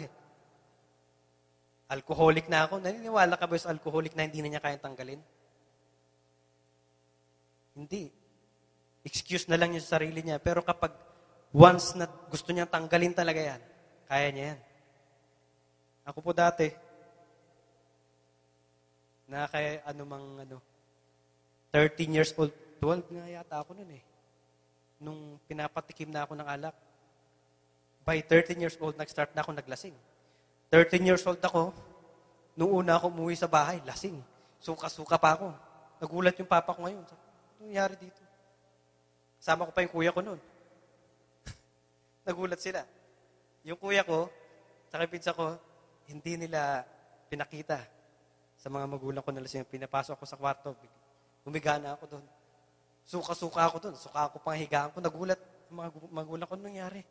Alcoholic na ako. Naniniwala ka ba sa alcoholic na hindi na niya kayang tanggalin? Hindi. Excuse na lang niya sa sarili niya. Pero kapag once na gusto niyang tanggalin talaga yan, kaya niya yan. Ako po dati, na kaya 13 years old, 12 nga yata ako nun Nung pinapatikim na ako ng alak. By 13 years old, nag-start na ako naglasing. 13 years old ako, nung una ako umuwi sa bahay, lasing. Suka-suka pa ako. Nagulat yung papa ko ngayon. Ano nangyari dito? Kasama ko pa yung kuya ko noon. Nagulat sila. Yung kuya ko, sa pinsa ko, hindi nila pinakita sa mga magulang ko na lasing. Pinapasok ako sa kwarto. Humiga na ako doon. Suka-suka ako doon. Suka ako pang higaan ko. Nagulat yung mga magulang ko, nangyari.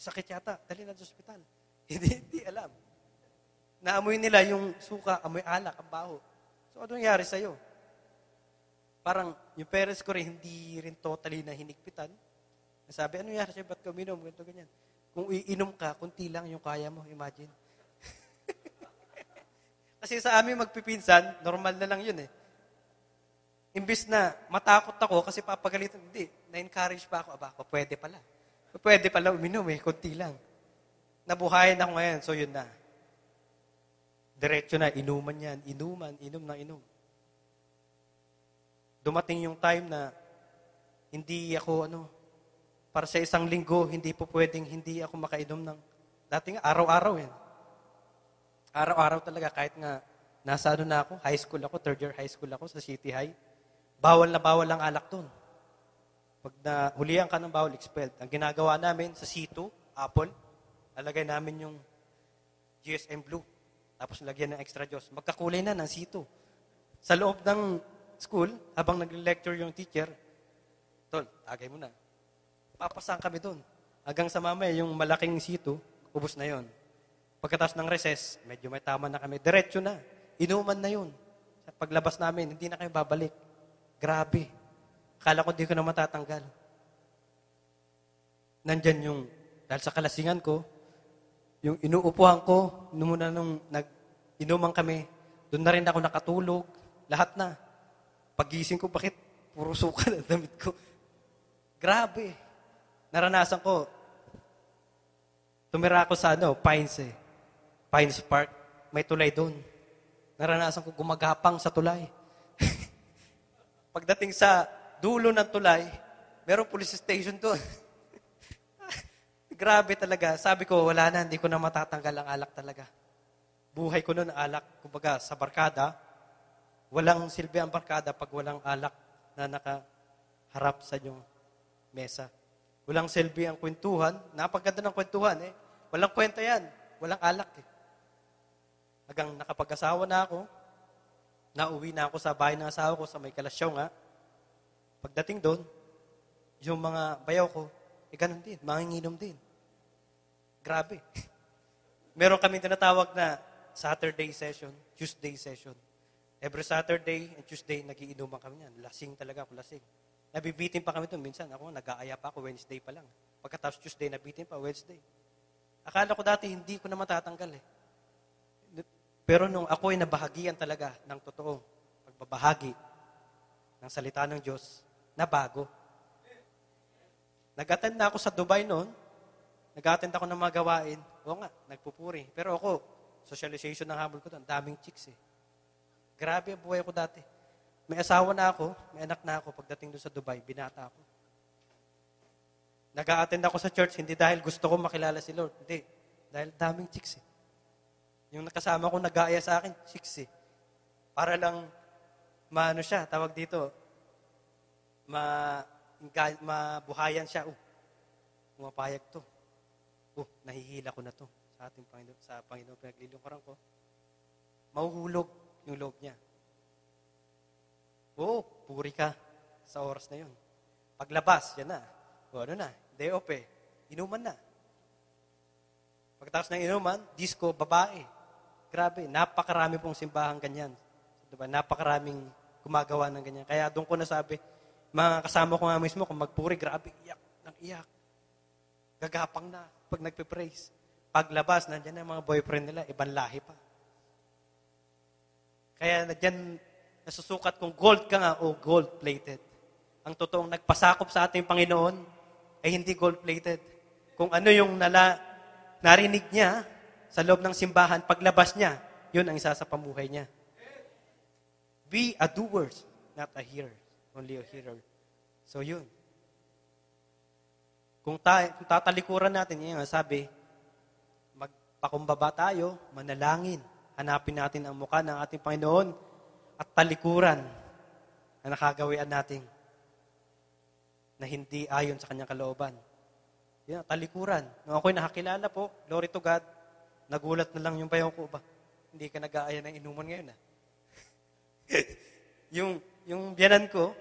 Sakit yata. Dali na sa ospital. Hindi alam. Naamoy nila yung suka, amoy alak, ang baho. So, ano nangyari sa'yo? Parang, yung parents ko rin, hindi rin totally na hinigpitan. Sabi, ano nangyari sa'yo? Ba't ka uminom? Ganito, ganyan. Kung iinom ka, kunti lang yung kaya mo. Imagine. Kasi sa amin magpipinsan, normal na lang yun Imbis na matakot ako kasi papagalitan, hindi. Na-encourage pa ako. Pwede pala. Pwede pala uminom kunti lang. Nabuhayan ako ngayon, so yun na. Diretso na, inuman yan. Inom na inom. Dumating yung time na hindi ako, para sa isang linggo, hindi po pwedeng hindi ako makainom ng, dati nga, araw-araw yan. Araw-araw talaga, kahit nga, nasa na ako, high school ako, third year high school ako sa City High. Bawal na bawal ang alak doon. Pag nahulihan ka ng bawal, expelled. Ang ginagawa namin sa C2, Apple, nalagay namin yung GSM Blue. Tapos lagyan ng extra juice. Magkakulay na ng C2. Sa loob ng school, habang nag-lecture yung teacher, Tol, tagay mo na. Papasahan kami doon. Hanggang sa mamaya, yung malaking C2, ubos na yon. Pagkatapos ng recess, medyo may tama na kami. Diretso na. Inuman na yun. Sa paglabas namin, hindi na kayo babalik. Grabe. Akala ko di ko na matatanggal. Nandyan yung, dahil sa kalasingan ko, yung inuupuhan ko, nung nag-inuman kami, doon na rin ako nakatulog, lahat na. Pagising ko, bakit puro suka na damit ko? Grabe. Naranasan ko, tumira ako sa Pines Pines Park. May tulay doon. Naranasan ko gumagapang sa tulay. Pagdating sa dulo ng tulay, merong police station doon. Grabe talaga. Sabi ko, wala na, hindi ko na matatanggal ang alak talaga. Buhay ko noon, alak. Kumbaga, sa barkada, walang silbi ang barkada pag walang alak na nakaharap sa inyong mesa. Walang silbi ang kwentuhan. Napaganda ng kwentuhan Walang kwenta yan. Walang alak Hanggang nakapag-asawa na ako, nauwi na ako sa bahay ng asawa ko sa may Kalasyaw nga. Pagdating doon, yung mga bayaw ko, ganun din, manginginom din. Grabe. Meron kami tinatawag na Saturday session, Tuesday session. Every Saturday and Tuesday, nagiinuman kami yan. Lasing talaga ako, lasing. Nabibitin pa kami doon. Minsan ako, nag-aaya pa ako, Wednesday pa lang. Pagkatapos Tuesday, nabitin pa, Wednesday. Akala ko dati, hindi ko na matatanggal Pero nung ako ay nabahagian talaga ng totoo, pagbabahagi ng salita ng Diyos, nabago. Nag-attend na ako sa Dubai noon. Nag-attend ako ng mga gawain. Oo nga, nagpupuri. Pero ako, socialization ng habol ko, ang daming chicks eh. Grabe ang buhay ko dati. May asawa na ako, may anak na ako. Pagdating doon sa Dubai, binata ako. Nag-attend ako sa church, hindi dahil gusto ko makilala si Lord. Hindi, dahil daming chicks eh. Yung nakasama ko nag-aaya sa akin, chicks eh. Para lang, maano siya, tawag dito, mabuhayan siya. Pumapayag to. Nahihila ko na to sa ating Panginoon, sa Panginoon pinaglilingkuran ko. Mahuhulog yung loob niya. Puri ka sa oras na yun. Paglabas, yan na. Ano na, day off eh. Inuman na. Pagkatapos ng inuman, disco, babae. Grabe, napakarami pong simbahan ganyan. Diba? Napakaraming gumagawa ng ganyan. Kaya doon ko nasabi, mga kasama ko nga mismo, kung magpuri, grabe, iyak, nang iyak. Gagapang na pag nagpe-praise. Paglabas, nandiyan na mga boyfriend nila, ibang lahi pa. Kaya nandiyan, nasusukat kung gold ka nga o gold-plated. Ang totoong nagpasakop sa ating Panginoon ay hindi gold-plated. Kung ano yung narinig niya sa loob ng simbahan, paglabas niya, yun ang isa sa pamuhay niya. Be a doer, not a hearer. Only a hearer. So yun. Kung tatalikuran natin, yun nga sabi, magpakumbaba tayo, manalangin. Hanapin natin ang mukha ng ating Panginoon at talikuran na nakagawian natin na hindi ayon sa kanyang kalooban. Yan, talikuran. Nung ako'y nakakilala po, glory to God, nagulat na lang yung bayaw ko ba? Hindi ka nag-aaya ng inuman ngayon, ha? yung biyanan ko,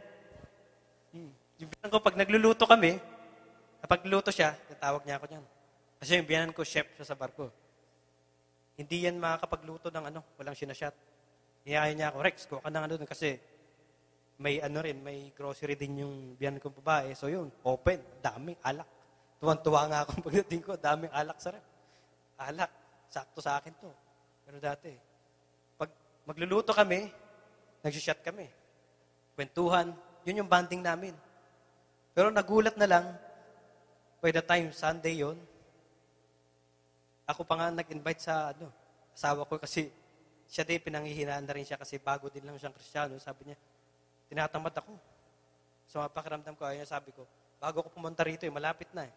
pag nagluluto kami, kapag luto siya, tatawag niya ako niyan. Kasi yung biyanan ko, chef siya sa barko. Hindi yan makakapagluto ng walang sinashot. Iyayain niya ako, Rex, kuha ka ng doon kasi may may grocery din yung biyanan kong babae. So yun, open, daming alak. Tuwan-tuwa nga akong pagdating ko, daming alak sa rep. Alak, sakto sa akin to. Pero dati, pag magluluto kami, nagsishot kami. Kwentuhan, yun yung banding namin. Pero nagulat na lang, by the time Sunday yon, ako pa nga nag-invite sa asawa ko kasi siya din pinanghihinaan na rin siya kasi bago din lang siyang Kristiyano. Sabi niya, tinatamad ako. So pakiramdam ko, ayun sabi ko, bago ko pumunta rito, malapit na eh.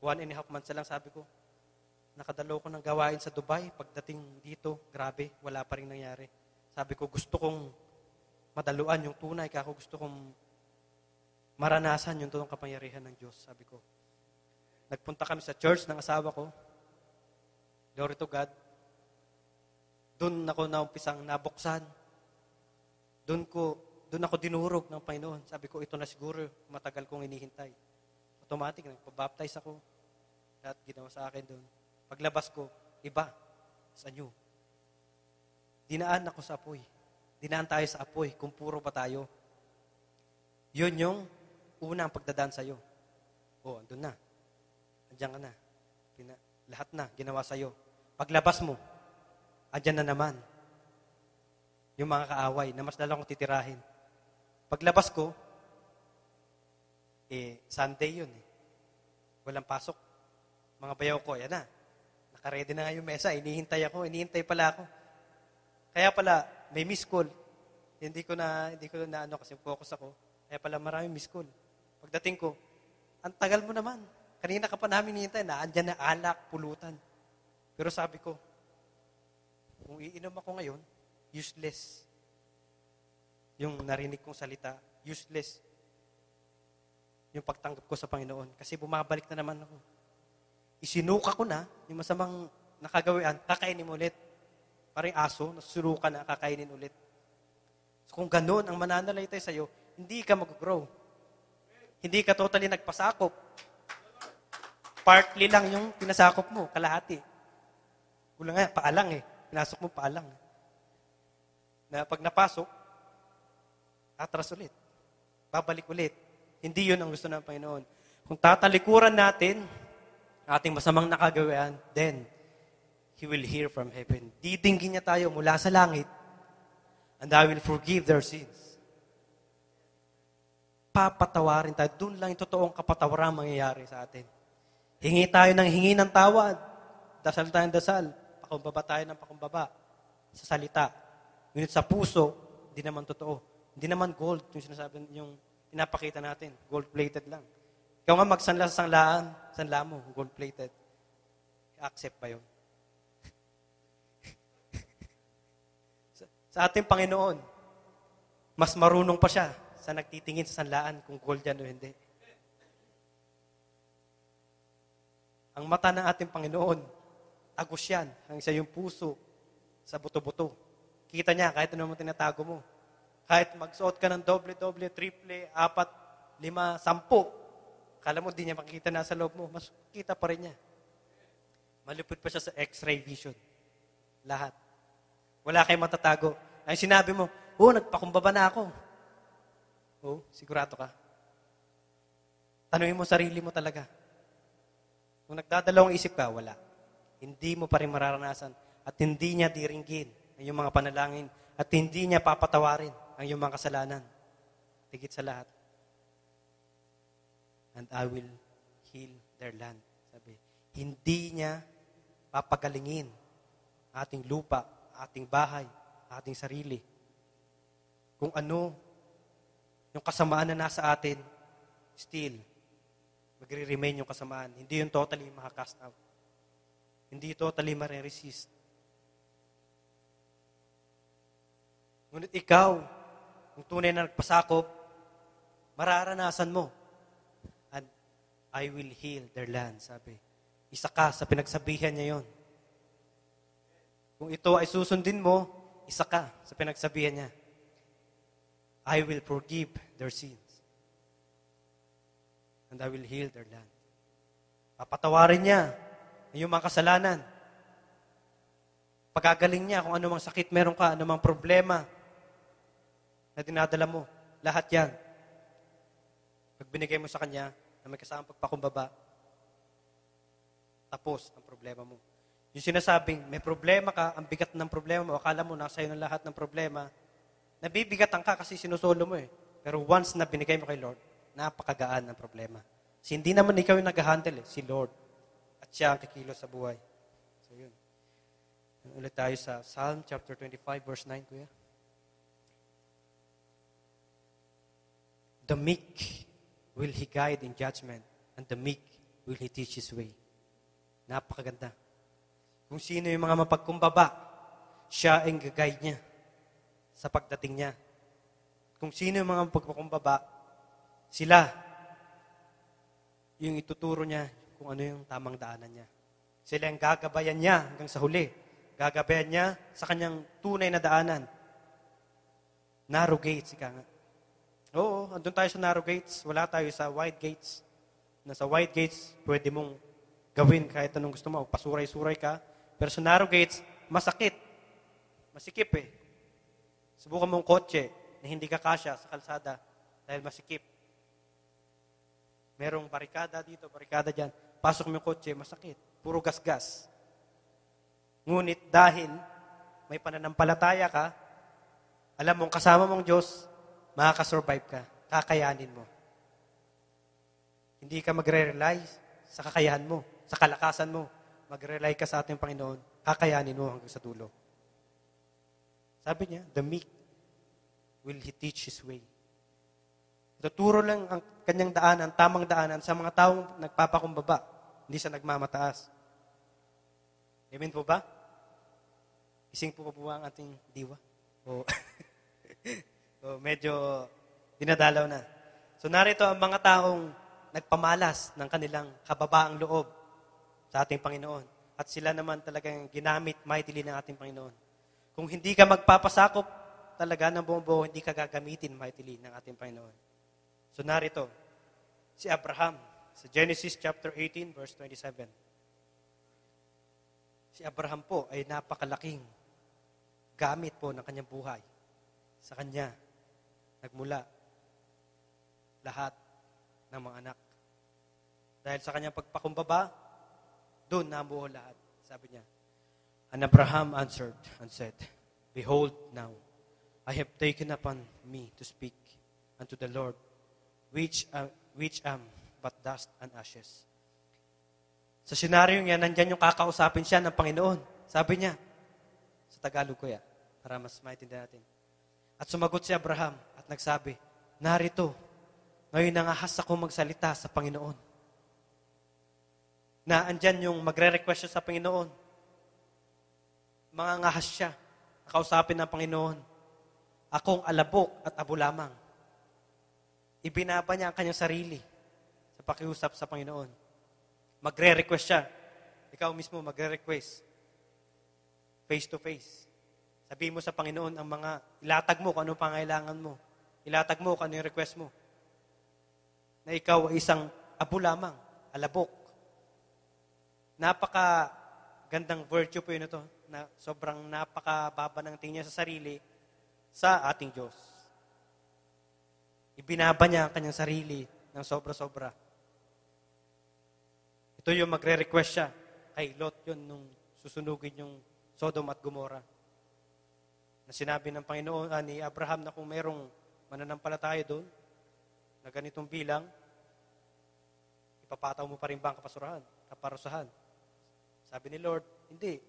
1.5 months na lang sabi ko, nakadalo ko ng gawain sa Dubai. Pagdating dito, grabe, wala pa rin nangyari. Sabi ko, gusto kong madaluan yung tunay, kaya ako gusto kong maranasan yung tunong kapangyarihan ng Diyos. Sabi ko, nagpunta kami sa church ng asawa ko. Glory to God. Doon ako naumpisang nabuksan. Doon ako dinurog ng Panginoon. Sabi ko, ito na siguro, matagal kong inihintay. Automatic, nagpabaptize ako. Lahat ginawa sa akin doon. Paglabas ko, iba. Sa new. Dinaan ako sa apoy. Dinaan tayo sa apoy kung puro pa tayo. Yun yung unang pagdadaan sa'yo. Andun na. Andiyan ka na. Lahat na, ginawa sa'yo. Paglabas mo, andyan na naman. Yung mga kaaway na mas lalo kong titirahin. Paglabas ko, Sunday yun. Walang pasok. Mga bayaw ko, yan na. Nakaredy na nga yung mesa. Inihintay pala ako. Kaya pala, may miss call. Hindi ko na kasi focus ako. Kaya pala maraming miss call. Pagdating ko, ang tagal mo naman. Kanina ka pa namin hinihintay na andyan na alak, pulutan. Pero sabi ko, kung iinom ako ngayon, useless. Yung narinig kong salita, useless. Yung pagtanggap ko sa Panginoon. Kasi bumabalik na naman ako. Isinuka ko na, yung masamang nakagawian, kakainin mo ulit. Parang aso, nasusurukan na, kakainin ulit. So kung ganun ang mananalaytay sa'yo, hindi ka mag-grow. Hindi ka totally nagpasakop. Partly lang yung pinasakop mo, kalahati. Kulang nga, paalang eh. Pinasok mo paalang. Na pag napasok, atras ulit. Babalik ulit. Hindi yun ang gusto ng Panginoon. Kung tatalikuran natin, ating masamang nakagawian, then, He will hear from heaven. Didinggin niya tayo mula sa langit, and I will forgive their sins. Papatawarin tayo. Doon lang yung totoong kapatawaran mangyayari sa atin. Hingi tayo ng hingi ng tawad. Dasal tayo ng dasal. Pakumbaba tayo ng pakumbaba sa salita. Ngunit sa puso, hindi naman totoo. Hindi naman gold yung sinasabi, yung pinapakita natin. Gold-plated lang. Ikaw nga magsanla sa sanla mo, gold-plated. Accept pa yun. Sa ating Panginoon, mas marunong pa siya sa nagtitingin sa sanlaan kung gold yan o hindi. Ang mata ng ating Panginoon, tagos yan hanggang sa iyong puso, sa buto-buto. Kita niya kahit ano mo tinatago mo. Kahit magsuot ka ng doble, triple, 4, 5, 10. Kala mo di niya makikita na sa loob mo. Mas kita pa rin niya. Malupit pa siya sa X-ray vision. Lahat. Wala kayong matatago. Ay sinabi mo, nagpakumbaba na ako. Sigurado ka. Tanungin mo sarili mo talaga. Kung nagdadalawang isip ka, wala. Hindi mo pa rin mararanasan at hindi niya diringgin ang iyong mga panalangin at hindi niya papatawarin ang iyong mga kasalanan. Tigit sa lahat. And I will heal their land. Sabi, hindi niya papagalingin ating lupa, ating bahay, ating sarili. Kung ano yung kasamaan na nasa atin, still, magre-remain yung kasamaan. Hindi yung totally makakast out. Hindi totally mare-resist. Ngunit ikaw, kung tunay na nagpasakop, mararanasan mo. And I will heal their land, sabi. Isa ka sa pinagsabihan niya yon. Kung ito ay susundin mo, isa ka sa pinagsabihan niya. I will forgive their sins. And I will heal their land. Papatawarin niya ang iyong mga kasalanan. Pagagaling niya kung anumang sakit meron ka, anumang problema na dinadala mo. Lahat yan. Pag binigay mo sa Kanya na may kasamang pagpakumbaba, tapos ang problema mo. Yung sinasabing, may problema ka, ang bigat ng problema mo, akala mo nasa iyo ng lahat ng problema, nabibigatan ka kasi sinusolo mo eh. Pero once na binigay mo kay Lord, napakagaan ng problema. Kasi hindi naman ikaw yung nag-handle si Lord. At siya ang kikilos sa buhay. So yun. Ulit tayo sa Psalm chapter 25, verse 9, kuya. The meek will He guide in judgment, and the meek will He teach His way. Napakaganda. Kung sino yung mga mapagkumbaba, siya ang guide niya sa pagdating niya. Kung sino yung mga mapagkumbaba, sila yung ituturo niya kung ano yung tamang daanan niya. Sila yung gagabayan niya hanggang sa huli. Gagabayan niya sa kanyang tunay na daanan. Narrow gates, ika nga. Oo, andun tayo sa narrow gates. Wala tayo sa wide gates. Nasa wide gates, pwede mong gawin kahit anong gusto mo. Pasuray-suray ka. Pero sa narrow gates, masakit. Masikip eh. Subukan mong kotse na hindi ka kasya sa kalsada dahil masikip. Merong barikada dito, barikada dyan. Pasok mo yung kotse, masakit. Puro gas-gas. Ngunit dahil may pananampalataya ka, alam mong kasama mong Diyos, makakasurvive ka. Kakayanin mo. Hindi ka magre-rely sa kakayahan mo, sa kalakasan mo. Mag-rely ka sa ating Panginoon. Kakayanin mo hanggang sa dulo. Sabi niya, the meek will He teach His way. Tuturo lang ang kanyang daanan, tamang daanan sa mga taong nagpapakumbaba, hindi sa nagmamataas. Amen po ba? Ising po ba ang ating diwa? Medyo dinadalaw na. So narito ang mga taong nagpamalas ng kanilang kababaang loob sa ating Panginoon. At sila naman talagang ginamit mightily ng ating Panginoon. Kung hindi ka magpapasakop talaga ng buong buo, hindi ka gagamitin mightily ng ating Panginoon. So narito, si Abraham, sa Genesis chapter 18, verse 27. Si Abraham po ay napakalaking gamit po ng kanyang buhay. Sa kanya, nagmula lahat ng mga anak. Dahil sa kanyang pagpakumbaba, doon nabuo lahat. Sabi niya, and Abraham answered and said, behold now, I have taken upon me to speak unto the Lord, which am but dust and ashes. Sa senaryo niya, nandyan yung kakausapin siya ng Panginoon. Sabi niya, sa Tagalog ko yan, para mas maintindihan natin. At sumagot si Abraham at nagsabi, narito, ngayon nangahas ako magsalita sa Panginoon. Na andyan yung magre-request siya sa Panginoon. Mangangahas siya, nakausapin ng Panginoon. Akong alabok at abo lamang. Ibinaba niya ang kanyang sarili sa pakiusap sa Panginoon. Magre-request siya. Ikaw mismo magre-request. Face to face. Sabihin mo sa Panginoon ang mga, ilatag mo kung anong pangailangan mo. Ilatag mo kung ano yung request mo. Na ikaw ay isang abo lamang, alabok. Napaka gandang virtue po yun ito, na sobrang napakababa ng tingin niya sa sarili sa ating Diyos. Ibinaba niya ang kanyang sarili ng sobra-sobra. Ito yung magre-request siya kay Lot yun nung susunugin yung Sodom at Gomorrah. Na sinabi ng Panginoon, ni Abraham na kung mayroong mananampalataya doon, na ganitong bilang, ipapataw mo pa rin ba ang kaparusahan? Sabi ni Lord, hindi.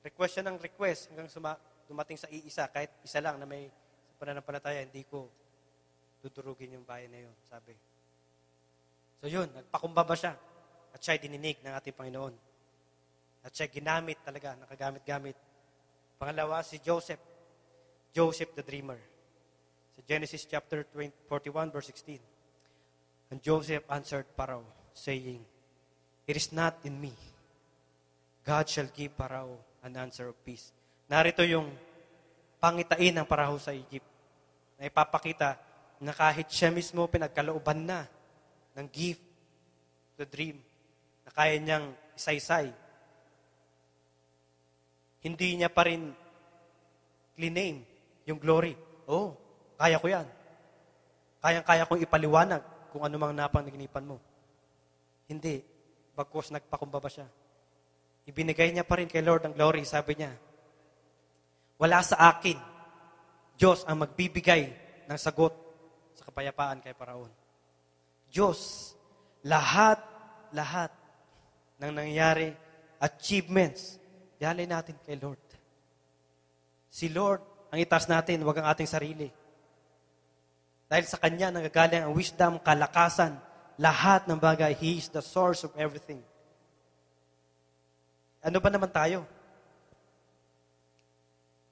Request siya ng request hanggang dumating sa iisa, kahit isa lang na may pananampalataya, hindi ko tuturugin yung bayan na yun, sabi. So yun, nagpakumbaba siya. At siya'y dininig ng ating Panginoon. At siya'y ginamit talaga, nakagamit-gamit. Pangalawa, si Joseph the dreamer. Sa Genesis chapter 41, verse 16. And Joseph answered Pharaoh, saying, it is not in me. God shall give Pharaoh an answer of peace. Narito yung pangitain ng Pharaoh sa Egypt. Na ipapakita na kahit siya mismo pinagkalooban na ng gift, the dream, na kaya niyang isaysay, hindi niya pa rin cliname yung glory. Oh, kaya ko yan. Kayang-kaya kong ipaliwanag kung ano mang napanaginipan mo. Hindi. Bagkus nagpakumbaba siya. Ibinigay niya pa rin kay Lord ang glory. Sabi niya, wala sa akin, Diyos ang magbibigay ng sagot sa kapayapaan kay Paraon. Diyos, lahat ng nangyari, achievements, ialay natin kay Lord. Si Lord, ang itaas natin, wag ang ating sarili. Dahil sa Kanya nanggagaling ang wisdom, kalakasan, lahat ng bagay. He is the source of everything. Ano ba naman tayo?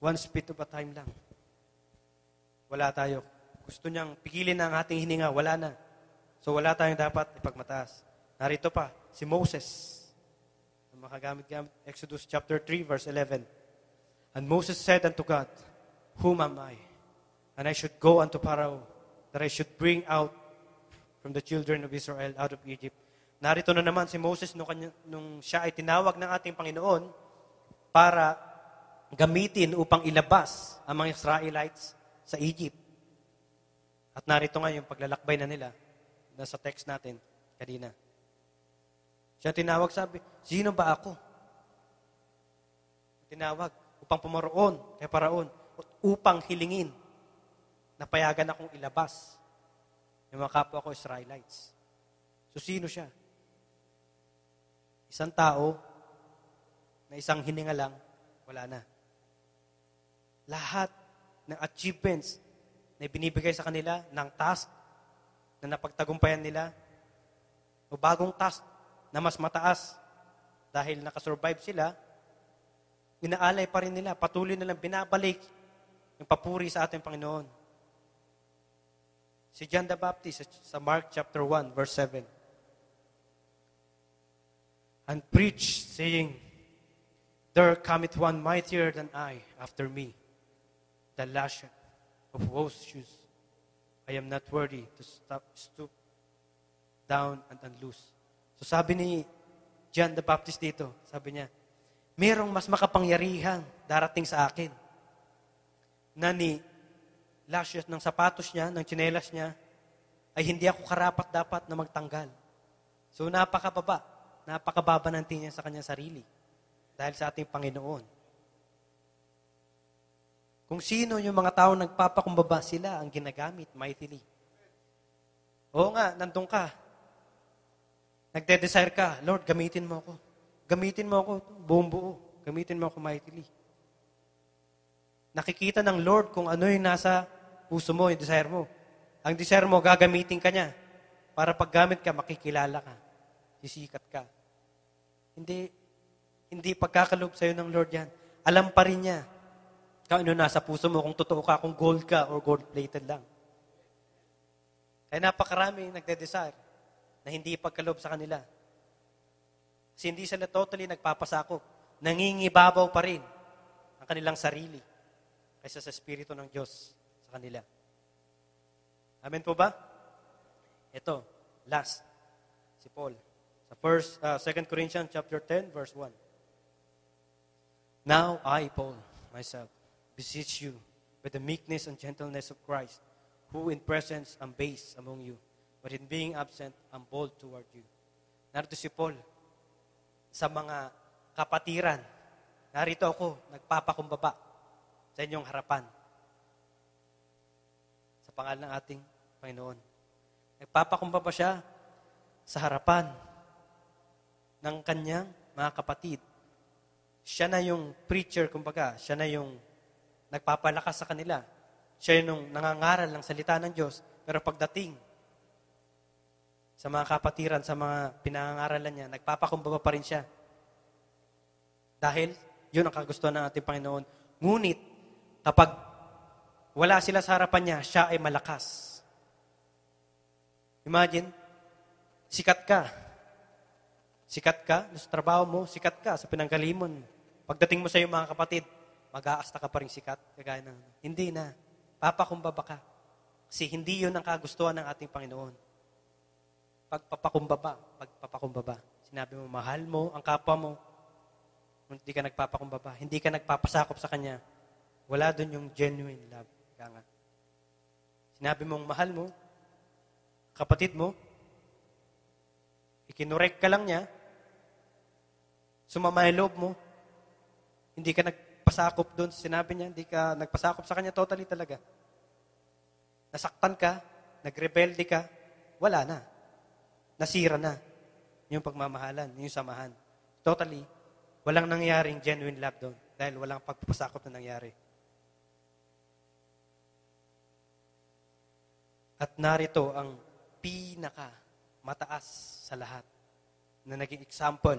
One spit of a time lang. Wala tayo. Gusto niyang pigilin ang ating hininga, wala na. So wala tayong dapat ipagmataas. Narito pa, si Moses. Makagamit-gamit, Exodus chapter 3, verse 11. And Moses said unto God, whom am I? And I should go unto Pharaoh, that I should bring out from the children of Israel out of Egypt. Narito na naman si Moses nung siya ay tinawag ng ating Panginoon para gamitin upang ilabas ang mga Israelites sa Egypt. At narito nga yung paglalakbay na nila, nasa text natin kanina. Siya tinawag, sabi, sino ba ako? Tinawag upang pumaroon kay Paraon, upang hilingin na payagan akong ilabas yung mga kapwa ko Israelites. So, sino siya? Isang tao na isang hininga lang, wala na. Lahat ng achievements na binibigay sa kanila, ng task na napagtagumpayan nila, o bagong task na mas mataas dahil nakasurvive sila, inaalay pa rin nila, patuloy nilang binabalik yung papuri sa ating Panginoon. Si John the Baptist sa Mark chapter 1, verse 7. And preach, saying, there cometh one mightier than I after me, the lasher of whose shoes I am not worthy to stoop down and unloose. So sabi ni John the Baptist dito, sabi niya, merong mas makapangyarihang darating sa akin na ni lashes ng sapatos niya, ng tsinelas niya, ay hindi ako karapat-dapat na magtanggal. So napakababa ng tingin sa kanyang sarili dahil sa ating Panginoon. Kung sino yung mga tao nagpapakumbaba, sila ang ginagamit mightily. Oo nga, nandun ka. Nagde-desire ka, Lord, gamitin mo ako. Gamitin mo ako buong buo. Gamitin mo ako mightily. Nakikita ng Lord kung ano yung nasa puso mo, yung desire mo. Ang desire mo, gagamitin ka niya. Para paggamit ka, makikilala ka. Sisikat ka. Hindi pagkakalob sa'yo ng Lord yan. Alam pa rin niya kung ano nasa puso mo, kung totoo ka, kung gold ka or gold-plated lang. Kaya napakaraming nagde-desire na hindi pagkalob sa kanila. Kasi hindi sila totally nagpapasakop. Nangingibabaw pa rin ang kanilang sarili kaysa sa Espiritu ng Diyos sa kanila. Amen po ba? Ito, last, si Paul. Sa 2 Corinthians chapter 10, verse 1. Now I, Paul, myself, beseech you with the meekness and gentleness of Christ, who in presence am base among you, but in being absent am bold toward you. Narito si Paul sa mga kapatiran. Narito ako, nagpapakumbaba sa inyong harapan. Sa pangalan ng ating Panginoon. Nagpapakumbaba siya sa harapan ng kanyang mga kapatid. Siya na yung preacher, kumbaga. Siya na yung nagpapalakas sa kanila. Siya yung nangangaral ng salita ng Diyos. Pero pagdating sa mga kapatiran, sa mga pinangangaralan niya, nagpapakumbaba pa rin siya. Dahil yun ang kagustuhan ng ating Panginoon. Ngunit, kapag wala sila sa harapan niya, siya ay malakas. Imagine, sikat ka. Sikat ka sa trabaho mo, sikat ka sa pinanggalimon. Pagdating mo sa iyong mga kapatid, mag-aasta ka pa rin sikat. Kagaya ng, hindi na. Papakumbaba ka. Kasi hindi yun ang kagustuhan ng ating Panginoon. Pagpapakumbaba. Sinabi mo, mahal mo ang kapwa mo. Hindi ka nagpapakumbaba. Hindi ka nagpapasakop sa Kanya. Wala dun yung genuine love. Kaya nga. Sinabi mong mahal mo, kapatid mo, ikinurek ka lang niya, sumama yung loob mo, hindi ka nagpasakop doon sa sinabi niya, hindi ka nagpasakop sa kanya totally talaga. Nasaktan ka, nagrebelde ka, wala na. Nasira na yung pagmamahalan, yung samahan. Totally, walang nangyaring genuine love doon dahil walang pagpapasakop na nangyari. At narito ang pinaka mataas sa lahat na naging example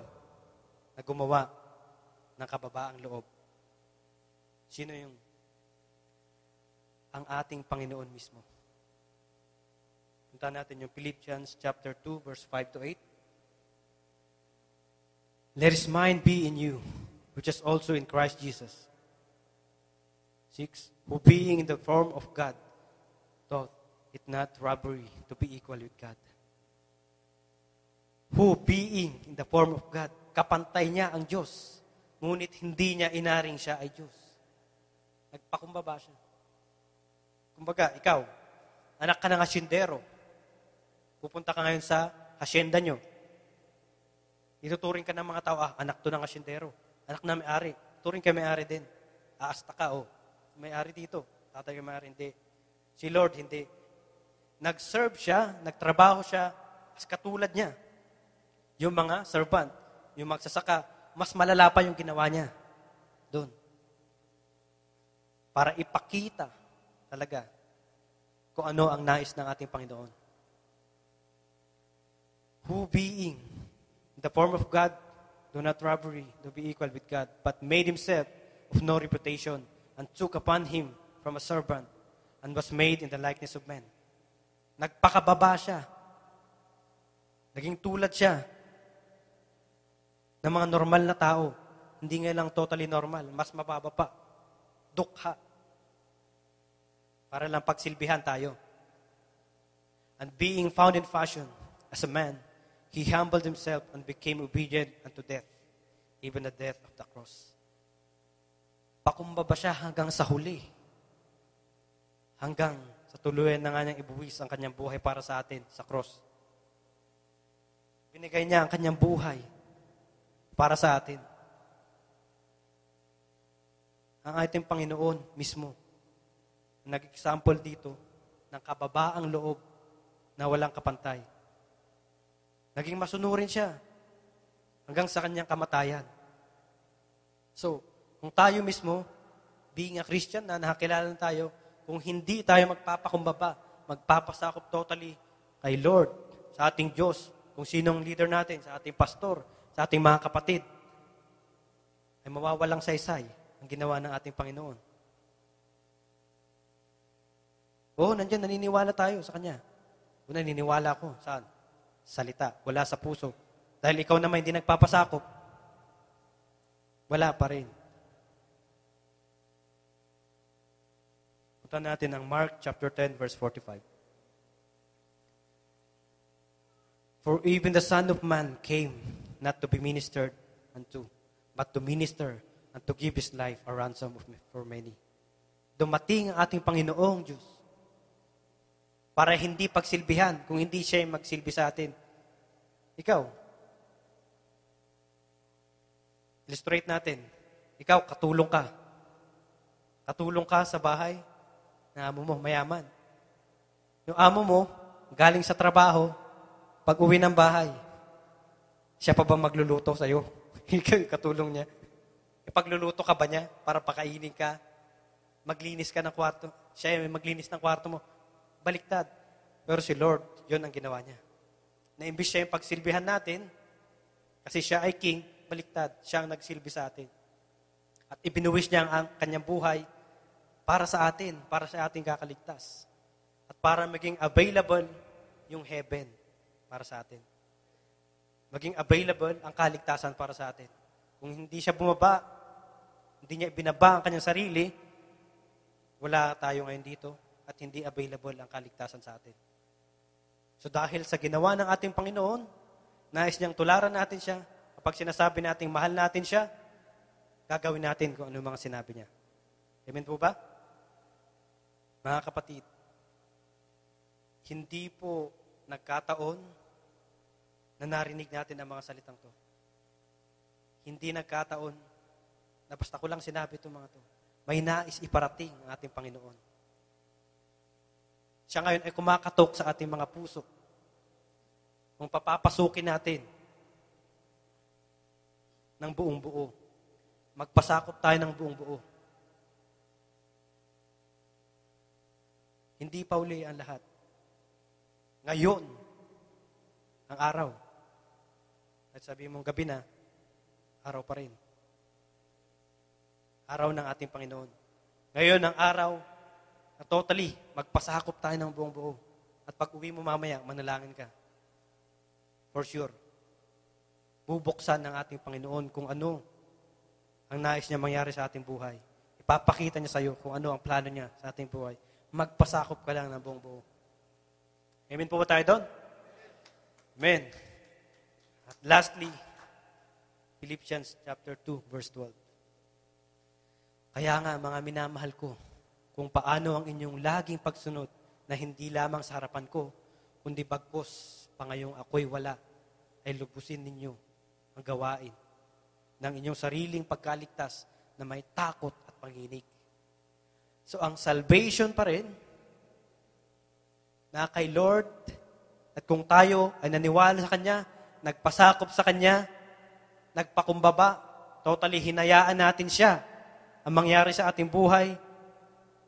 na gumawa ng kababaang loob. Sino yung ang ating Panginoon mismo? Punta natin yung Philippians chapter 2 verse 5 to 8. Let His mind be in you, which is also in Christ Jesus. 6. Who being in the form of God, thought it not robbery to be equal with God. Who being in the form of God, kapantay niya ang Diyos, ngunit hindi niya inaring siya ay Diyos. Nagpakumbaba siya. Kumbaga, ikaw, anak ka ng hasyendero. Pupunta ka ngayon sa hasyenda nyo. Ituturing ka ng mga tao, anak to ng hasyendero. Anak na may-ari. Turing ka may-ari din. Aasta ka, may-ari dito. Tatay ka may-ari, hindi. Si Lord, hindi. Nag-serve siya, nagtrabaho siya, as katulad niya. Yung mga servant, yung magsasaka, mas malala pa yung ginawa niya. Doon. Para ipakita talaga kung ano ang nais ng ating Panginoon. Who being in the form of God, do not robbery to be equal with God, but made Himself of no reputation, and took upon Him from a servant, and was made in the likeness of men. Nagpakababa siya. Naging tulad siya ng mga normal na tao. Hindi nga lang totally normal, mas mababa pa. Dukha. Para lang pagsilbihan tayo. And being found in fashion as a man, He humbled Himself and became obedient unto death, even the death of the cross. Pakumbaba siya hanggang sa huli. Hanggang sa tuluyan na nga niyang ibuwis ang kanyang buhay para sa atin sa cross. Binigay niya ang kanyang buhay para sa atin. Ang ating Panginoon mismo, nag-example dito ng kababaang loob na walang kapantay. Naging masunurin siya hanggang sa kanyang kamatayan. So, kung tayo mismo, being a Christian na nakakilala na tayo, kung hindi tayo magpapakumbaba, magpapasakop totally kay Lord, sa ating Diyos, kung sinong leader natin, sa ating pastor, sa ating mga kapatid, ay mawawalang saysay ang ginawa ng ating Panginoon. Oo, nandiyan, naniniwala tayo sa Kanya. Kung naniniwala ako, saan? Salita, wala sa puso. Dahil ikaw naman hindi nagpapasakop, wala pa rin. Punta natin ang Mark chapter 10, verse 45. For even the Son of Man came not to be ministered unto, but to minister and to give His life a ransom for many. Dumating ang ating Panginoong Diyos para hindi pagsilbihan kung hindi siya yung magsilbi sa atin. Ikaw, illustrate natin. Ikaw, katulong ka. Katulong ka sa bahay ng amo mo, mayaman. Yung amo mo, galing sa trabaho, pag uwi ng bahay, siya pa ba magluluto sa'yo? Ikaw yung katulong niya. Ipagluluto ka ba niya para pakainin ka? Maglinis ka ng kwarto. Siya yung maglinis ng kwarto mo. Baliktad. Pero si Lord, yun ang ginawa niya. Na-imbis siya yung pagsilbihan natin, kasi siya ay king, baliktad. Siya ang nagsilbi sa atin. At ibinuwis niya ang kanyang buhay para sa atin, para sa ating kakaligtas. At para maging available yung heaven para sa atin. Maging available ang kaligtasan para sa atin. Kung hindi siya bumaba, hindi niya ibinaba ang kanyang sarili, wala tayo ngayon dito at hindi available ang kaligtasan sa atin. So dahil sa ginawa ng ating Panginoon, nais niyang tularan natin siya. Kapag sinasabi natin mahal natin siya, gagawin natin kung ano mga sinabi niya. Amen po ba? Mga kapatid, hindi po nagkataon na narinig natin ang mga salitang to. Hindi nagkataon na basta ko lang sinabi itong mga to. May nais iparating ang ating Panginoon. Siya ngayon ay kumakatok sa ating mga puso. Kung papapasukin natin ng buong buo. Magpasakop tayo ng buong buo. Hindi pa uli ang lahat. Ngayon, ang araw. At sabi mong gabi na, araw pa rin. Araw ng ating Panginoon. Ngayon, ang araw na totally, magpasakop tayo ng buong buo. At pag uwi mo mamaya, manalangin ka. For sure. Bubuksan ng ating Panginoon kung ano ang nais niya mangyari sa ating buhay. Ipapakita niya sa iyo kung ano ang plano niya sa ating buhay. Magpasakop ka lang ng buong buo. Amen po ba tayo doon? Amen. At lastly, Philippians chapter 2, verse 12. Kaya nga, mga minamahal ko, kung paano ang inyong laging pagsunod na hindi lamang sa harapan ko, kundi bagpos pa ngayong ako'y wala, ay lubusin ninyo ang gawain ng inyong sariling pagkaligtas na may takot at panginig. So, ang salvation pa rin na kay Lord, at kung tayo ay naniwala sa Kanya, nagpasakop sa Kanya, nagpakumbaba, totally hinayaan natin siya ang mangyari sa ating buhay,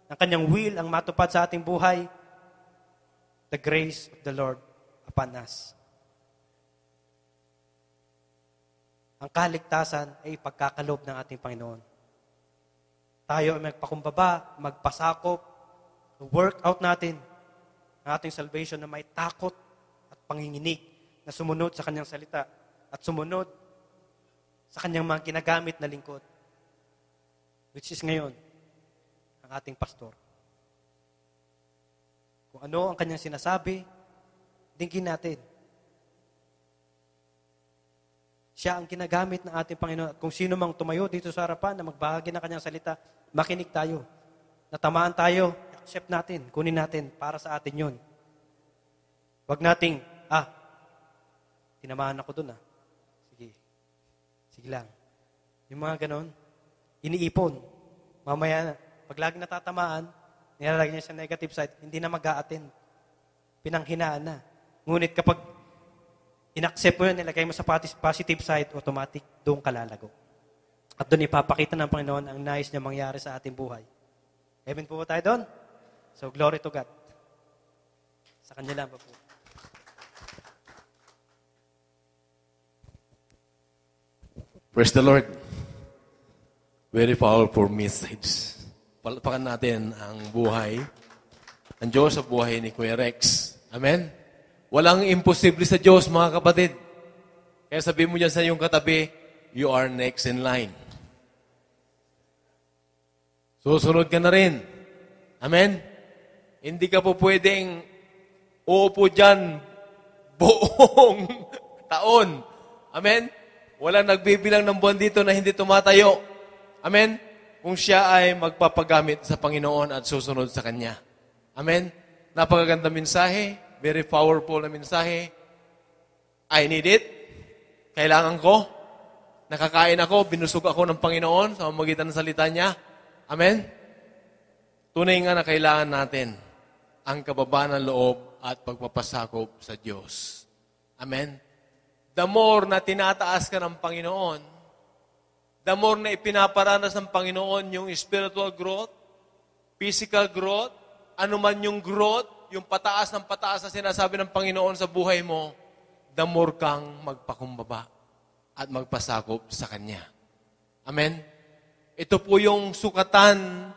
ang Kanyang will, ang matupad sa ating buhay, the grace of the Lord upon us. Ang kaligtasan ay pagkakalob ng ating Panginoon. Tayo ay magpakumbaba, magpasakop, work out natin ang ating salvation na may takot at panginginig na sumunod sa Kanyang salita at sumunod sa Kanyang mga ginagamit na lingkod, which is ngayon, ang ating pastor. Kung ano ang Kanyang sinasabi, dinggin natin. Siya ang ginagamit ng ating Panginoon. At kung sino mang tumayo dito sa harapan na magbahagi ng Kanyang salita, makinig tayo. Natamaan tayo, accept natin, kunin natin, para sa atin yun. Huwag nating, tinamaan ako dun Sige. Sige lang. Yung mga ganon, iniipon. Mamaya, pag lagi natatamaan, nilalagay niya sa negative side, hindi na mag-a-attend. Pinanghinaan na. Ngunit kapag inaccept mo yun, nilagay mo sa positive side, automatic, doon ka lalago. At doon ipapakita ng Panginoon ang nais niya mangyari sa ating buhay. Amen po tayo doon? So, glory to God. Sa Kanya lang po. Praise the Lord. Very powerful message. Palpakan natin ang buhay, ang Diyos sa buhay ni Kuya Rex. Amen? Walang imposible sa Diyos, mga kapatid. Kaya sabihin mo dyan sa iyong katabi, you are next in line. Susunod ka na rin. Amen? Hindi ka po pwedeng uupo dyan buong taon. Amen? Walang nagbibilang ng buwan dito na hindi tumatayo. Amen? Kung siya ay magpapagamit sa Panginoon at susunod sa Kanya. Amen? Napakaganda mensahe. Very powerful na mensahe. I need it. Kailangan ko. Nakakain ako. Binusog ako ng Panginoon sa pamamagitan ng salita Niya. Amen? Tunay nga na kailangan natin ang kababaan ng loob at pagpapasakop sa Diyos. Amen? The more na tinataas ka ng Panginoon, the more na ipinaparanas ng Panginoon yung spiritual growth, physical growth, anuman yung growth, yung pataas ng pataas na sinasabi ng Panginoon sa buhay mo, the more kang magpakumbaba at magpasakop sa Kanya. Amen? Ito po yung sukatan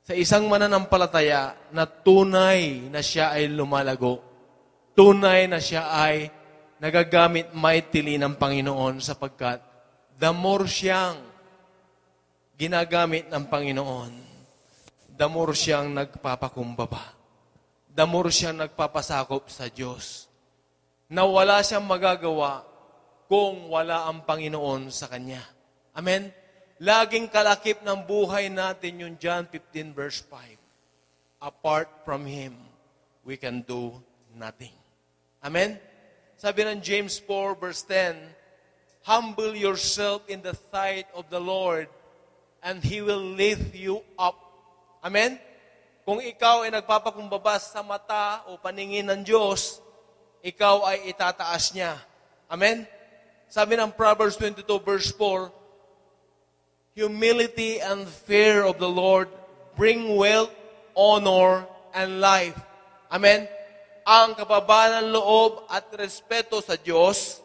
sa isang mananampalataya na tunay na siya ay lumalago. Tunay na siya ay nagagamit mightily ng Panginoon sapagkat the more siyang ginagamit ng Panginoon, the more siyang nagpapakumbaba. The more siyang nagpapasakop sa Diyos. Na wala siyang magagawa kung wala ang Panginoon sa Kanya. Amen? Laging kalakip ng buhay natin yung John 15 verse 5. Apart from Him, we can do nothing. Amen? Sabi ng James 4 verse 10, humble yourself in the sight of the Lord and He will lift you up. Amen? Kung ikaw ay nagpapakumbaba sa mata o paningin ng Diyos, ikaw ay itataas niya. Amen? Sabi ng Proverbs 22 verse 4, humility and fear of the Lord bring wealth, honor, and life. Amen? Ang kababaan ng loob at respeto sa Diyos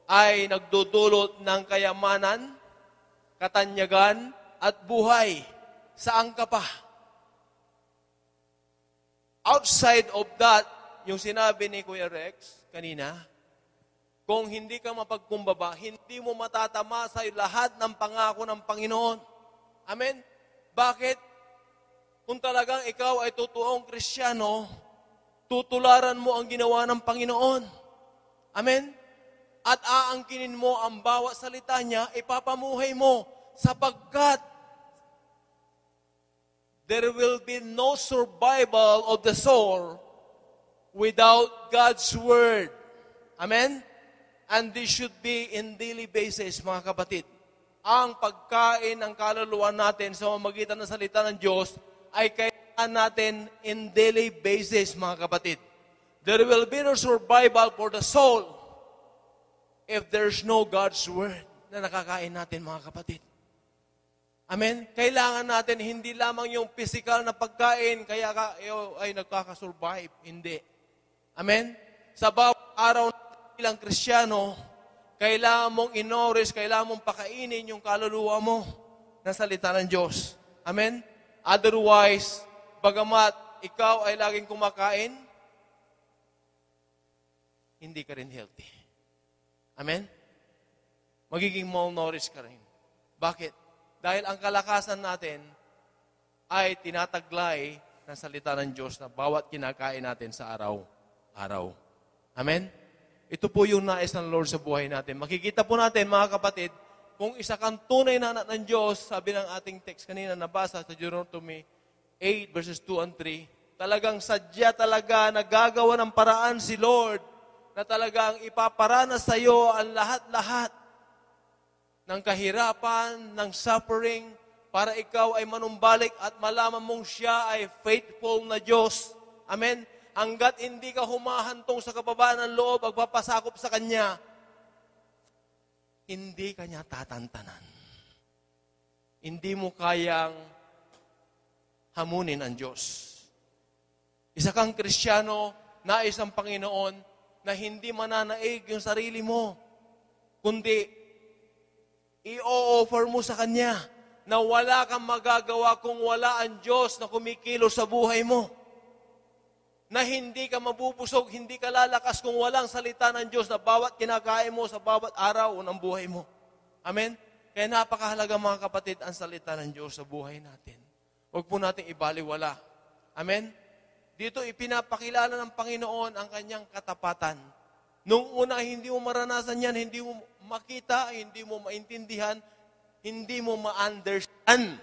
ay nagdudulot ng kayamanan, katanyagan, at buhay. Saan ka pa? Outside of that, yung sinabi ni Kuya Rex kanina, kung hindi ka mapagkumbaba, hindi mo matatama sa lahat ng pangako ng Panginoon. Amen? Bakit? Kung talagang ikaw ay totoong Kristiyano, tutularan mo ang ginawa ng Panginoon. Amen? At aangkinin mo ang bawat salita niya, ipapamuhay mo sapagkat there will be no survival of the soul without God's Word. Amen? And this should be in daily basis, mga kapatid. Ang pagkain ng kaluluwa natin sa pamamagitan ng salita ng Diyos ay kailangan natin in daily basis, mga kapatid. There will be no survival for the soul if there's no God's Word na nakakain natin, mga kapatid. Amen? Kailangan natin hindi lamang yung physical na pagkain kaya ay nagkakasurvive. Hindi. Amen? Sa bawat araw bilang Kristiyano, kailangan mong inoris, kailangan mong pakainin yung kaluluwa mo na salita ng Diyos. Amen? Otherwise, bagamat ikaw ay laging kumakain, hindi ka rin healthy. Amen? Magiging malnourished ka rin. Bakit? Dahil ang kalakasan natin ay tinataglay ng salita ng Diyos na bawat kinakain natin sa araw-araw. Amen? Ito po yung nais ng Lord sa buhay natin. Makikita po natin, mga kapatid, kung isa kang tunay na anak ng Diyos, sabi ng ating text kanina nabasa sa Deuteronomy 8 verses 2 and 3, talagang sadya talaga nagagawa ng paraan si Lord na talagang ipaparanas sa iyo ang lahat-lahat ng kahirapan, ng suffering, para ikaw ay manumbalik at malaman mong siya ay faithful na Diyos. Amen? hanggat hindi ka humahantong sa kababaan ng loob, magpapasakop sa Kanya, hindi ka niya tatantanan. Hindi mo kayang hamunin ang Diyos. Isa kang Kristiyano, nais ng Panginoon na hindi mananaig yung sarili mo, kundi i-offer mo sa Kanya na wala kang magagawa kung wala ang Diyos na kumikilos sa buhay mo. Na hindi ka mabubusog, hindi ka lalakas kung walang salita ng Diyos na bawat kinakain mo sa bawat araw ng buhay mo. Amen? Kaya napakahalaga mga kapatid ang salita ng Diyos sa buhay natin. Huwag po natin ibaliwala. Amen? Dito ipinapakilala ng Panginoon ang kanyang katapatan. Nung una, hindi mo maranasan yan, hindi mo makita, hindi mo maintindihan, hindi mo ma-understand.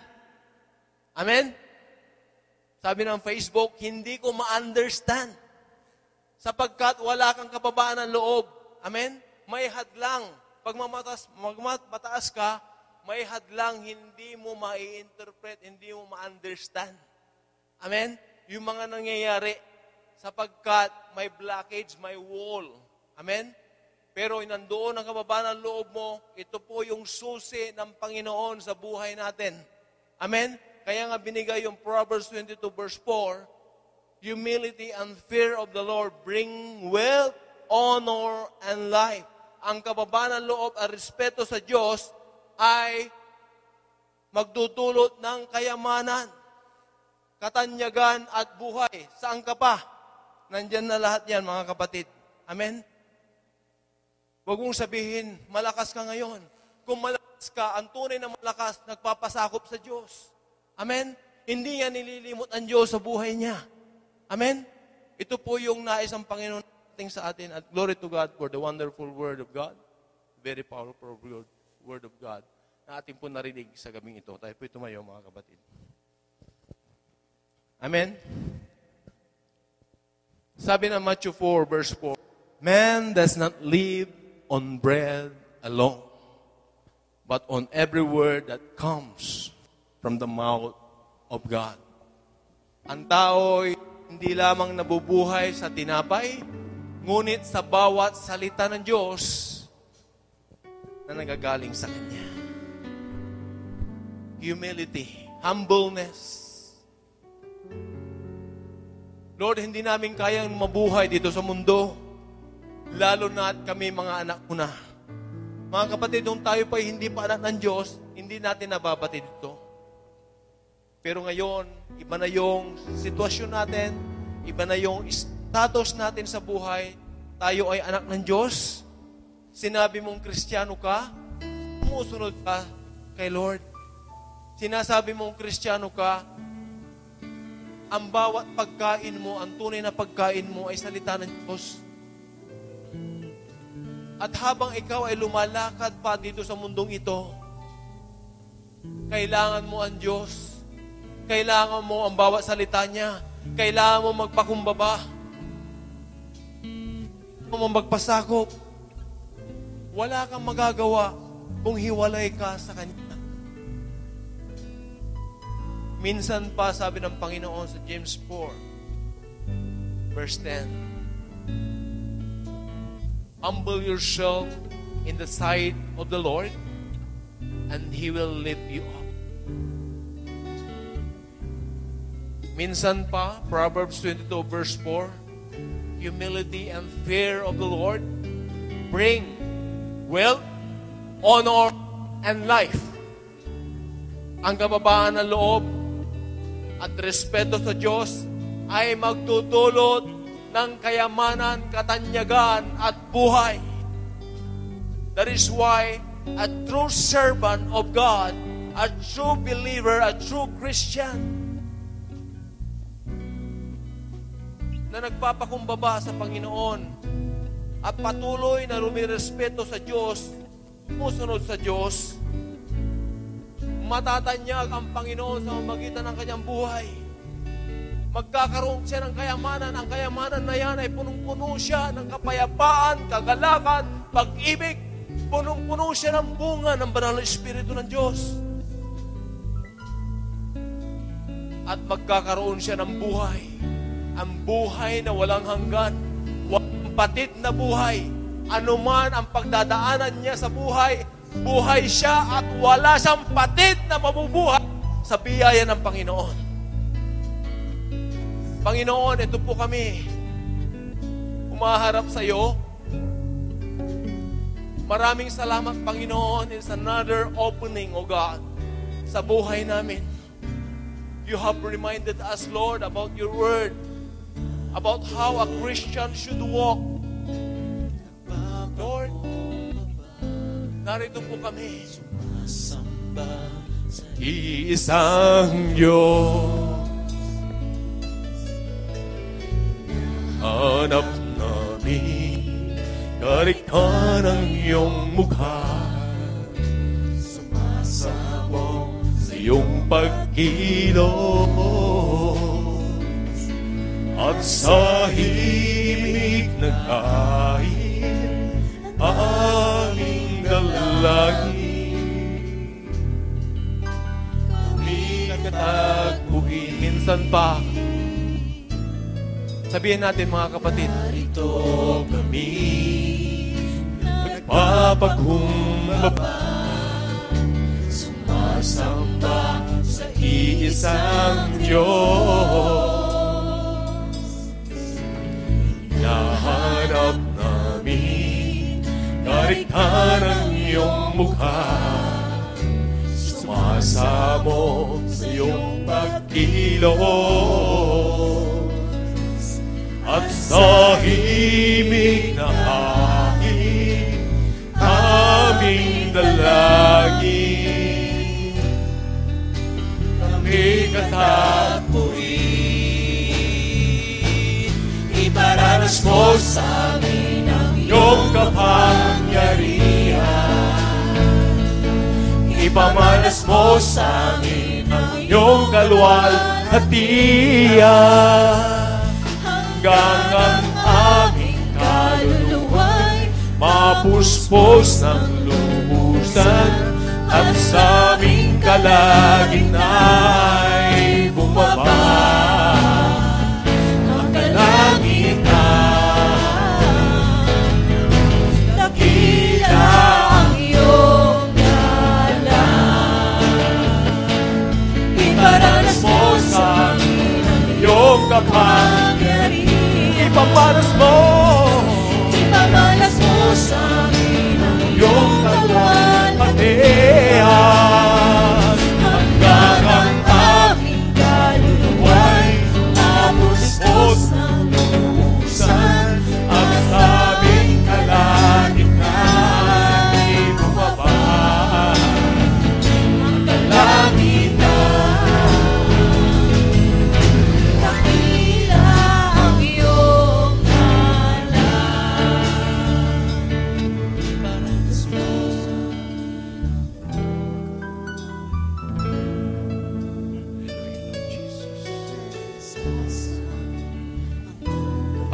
Amen? Sabi ng Facebook, hindi ko ma-understand. Sapagkat wala kang kababaan ng loob. Amen? May hadlang. Pag mataas ka, may hadlang, hindi mo ma-interpret, hindi mo ma-understand. Amen? Yung mga nangyayari, sapagkat may blockage, may wall. Amen? Pero nandoon ang kababaan ng loob mo, ito po yung susi ng Panginoon sa buhay natin. Amen? Kaya nga binigay yung Proverbs 22 verse 4, humility and fear of the Lord bring wealth, honor, and life. Ang kababaan ng loob at respeto sa Diyos ay magdudulot ng kayamanan, katanyagan at buhay. Saan ka pa? Nandyan na lahat yan, mga kapatid. Amen? Huwag mong sabihin, malakas ka ngayon. Kung malakas ka, ang tunay na malakas, nagpapasakop sa Diyos. Amen? Hindi niya nililimot ang Diyos sa buhay niya. Amen? Ito po yung nais ng Panginoon natin sa atin. At glory to God for the wonderful Word of God. Very powerful Word of God na ating po narinig sa gabing ito. Tayo po tumayo, mga kapatid. Amen? Sabi ng Matthew 4, verse 4, man does not live on bread alone, but on every word that comes from the mouth of God. Ang tao'y hindi lamang nabubuhay sa tinapay, ngunit sa bawat salita ng Diyos na nagagaling sa Kanya. Humility, humbleness. Lord, hindi namin kayang mabuhay dito sa mundo, lalo na at kami mga anak mo na. Mga kapatid, nung tayo pa hindi pa anak ng Diyos, hindi natin nababatid ito. Pero ngayon, iba na yung sitwasyon natin, iba na yung status natin sa buhay. Tayo ay anak ng Diyos. Sinabi mong Kristiyano ka, sumusunod ka kay Lord. Sinasabi mong Kristiyano ka, ang bawat pagkain mo, ang tunay na pagkain mo ay salita ng Diyos. At habang ikaw ay lumalakad pa dito sa mundong ito, kailangan mo ang Diyos. Kailangan mo ang bawat salita niya. Kailangan mo magpakumbaba. Kailangan mo magpasakop. Wala kang magagawa kung hiwalay ka sa Kanya. Minsan pa, sabi ng Panginoon sa James 4, verse 10, humble yourself in the sight of the Lord, and He will lift you up. Minsan pa, Proverbs 22 verse 4, humility and fear of the Lord bring wealth, honor, and life. Ang kababaan ng loob at respeto sa Diyos ay magdudulot ng kayamanan, katanyagan, at buhay. That is why a true servant of God, a true believer, a true Christian, na nagpapakumbaba sa Panginoon at patuloy na rumirespeto sa Diyos, sumusunod sa Diyos, matatanyag ang Panginoon sa pamamagitan ng kanyang buhay. Magkakaroon siya ng kayamanan. Ang kayamanan na yan ay punong-puno siya ng kapayapaan, kagalakan, pag-ibig. Punong-puno siya ng bunga ng banal na Espiritu ng Diyos. At magkakaroon siya ng buhay. ang buhay na walang hanggan, walang patid na buhay. Ano man ang pagdadaanan niya sa buhay, buhay siya at wala siyang patid na mabubuhay sa biyaya ng Panginoon. Panginoon, ito po kami. Umaharap sa iyo. Maraming salamat, Panginoon. It's another opening, O God, sa buhay namin. You have reminded us, Lord, about your word, about how a Christian should walk. Lord, narito po kami. Iisang Diyos, hanap namin, karikhan ang iyong mukha, sumasabog sa iyong pagkilos, at sa himig ng kahit aming dalangin, kami katagpuin. Minsan pa, sabihin natin mga kapatid, narito kami, nagpapakumbaba, sumasamba sa iisang Diyos. Nahanap namin, karikhan ang iyong mukha, sumasamo sa iyong pagkilos, at sa himig na aming dalangin, kami katagpuin. Iparanas mo sa amin ang iyong kapangyarihan, ipamanas mo sa amin ang iyong kaluwalhatian, hanggang ang aming kaluluwa'y mapuspos ng lubusan, at sa aming kalaging ay bumaba ang kalangitan. Dakila ang iyong ngalan, iparanas mo sa amin ang iyong kapangyarihan, ipamanas mo sa amin ang iyong kaluwalhatian, hanggang ang aming kaluluwa'y mapuspos ng lubusan, at sa aming kalangitan ay bumaba ang kalangitan. Dakila ang iyong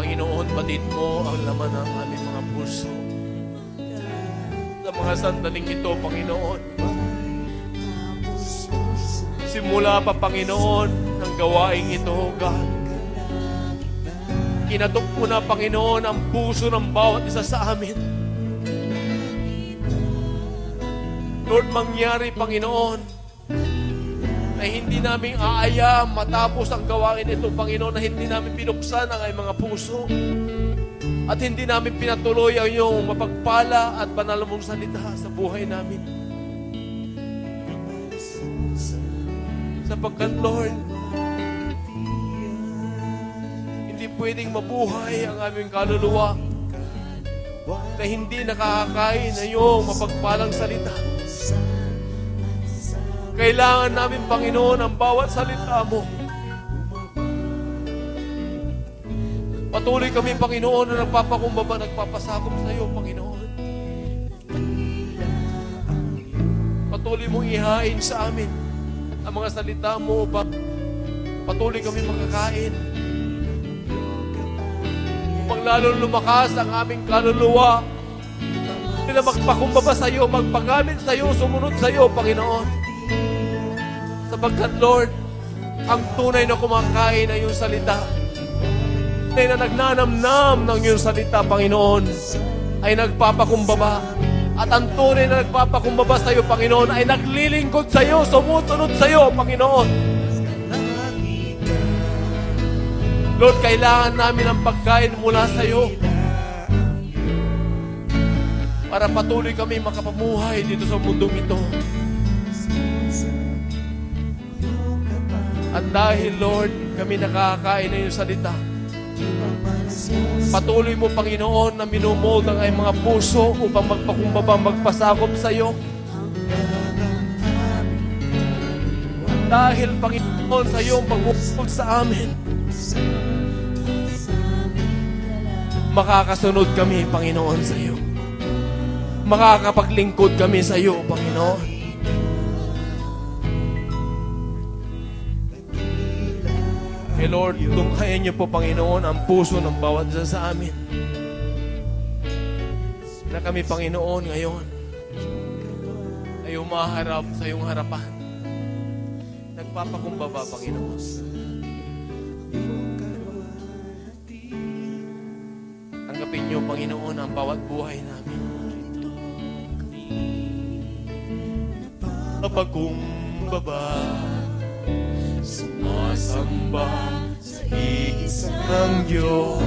Panginoon, batid mo ang laman ng aming mga puso. Sa mga sandaling ito, Panginoon, simula pa, Panginoon, ng gawaing ito, God. Kinatok mo na, Panginoon, ang puso ng bawat isa sa amin. Lord, mangyari, Panginoon, na hindi namin aaya matapos ang gawain ito, Panginoon, na hindi namin binuksan ang aming mga puso at hindi namin pinatuloy ang iyong mapagpala at banal mong salita sa buhay namin. Sapagkat, Lord, hindi pwedeng mabuhay ang aming kaluluwa na hindi nakakakain ng iyong mapagpalang salita. Kailangan namin, Panginoon, ang bawat salita mo. Patuloy kami, Panginoon, na nagpapakumbaba, nagpapasakop sa iyo, Panginoon. Patuloy mong ihain sa amin ang mga salita mo, patuloy kami makakain. Upang lalo lumakas ang aming kaluluwa, na magpakumbaba sa iyo, magpagalit sa iyo, sumunod sa iyo, Panginoon. Sapagkat, Lord, ang tunay na kumakain ay iyong salita. na nagnanamnam ng iyong salita, Panginoon, ay nagpapakumbaba. At ang tunay na nagpapakumbaba sa iyo, Panginoon, ay naglilingkod sa iyo, sumusunod sa iyo, Panginoon. Lord, kailangan namin ang pagkain mula sa iyo para patuloy kami makapamuhay dito sa mundong ito. At dahil, Lord, kami nakakain ng iyong salita, patuloy mo, Panginoon, na minumold ang ay mga puso upang magpakumbaba, magpasakop sa iyo. Dahil, Panginoon, sa iyong pagmumod sa amin, makakasunod kami, Panginoon, sa iyo. Makakapaglingkod kami sa iyo, Panginoon. Kaya Lord, tunghayan niyo po, Panginoon, ang puso ng bawat isa sa amin. Na kami, Panginoon, ngayon ay umaharap sa iyong harapan. Nagpapakumbaba, Panginoon. Tanggapin niyo, Panginoon, ang bawat buhay namin. Nagpapakumbaba, sumasamba sa iisang Diyos.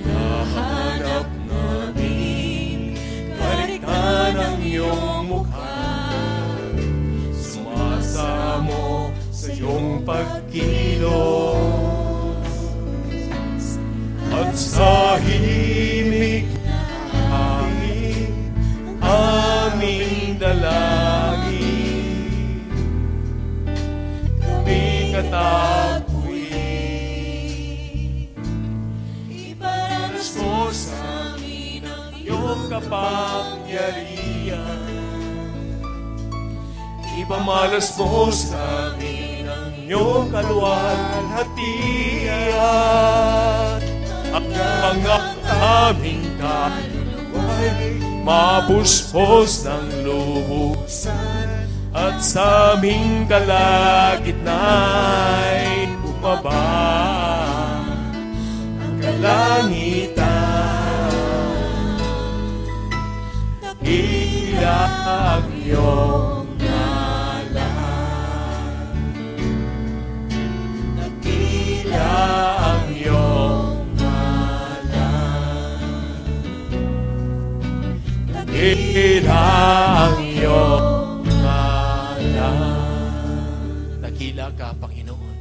Hinahanap namin kariktan ang iyong mukha. Sumasamo sa iyong pagkilos. At sa himig na hangin, aming dalangin, kami katapoy. Iparanas mo sa amin ang iyong kapangyarihan. Ipamalas mo sa amin ang iyong kaluwalhatian. Ang aming kaluluwa'y mapuspos ng lubusan, at sa aming kalagitna'y bumaba ang kalangitan. Dakila ang iyong ngalan, dakila ang iyong ngalan, dakila ang iyong ngalan. Dakila ka, Panginoon.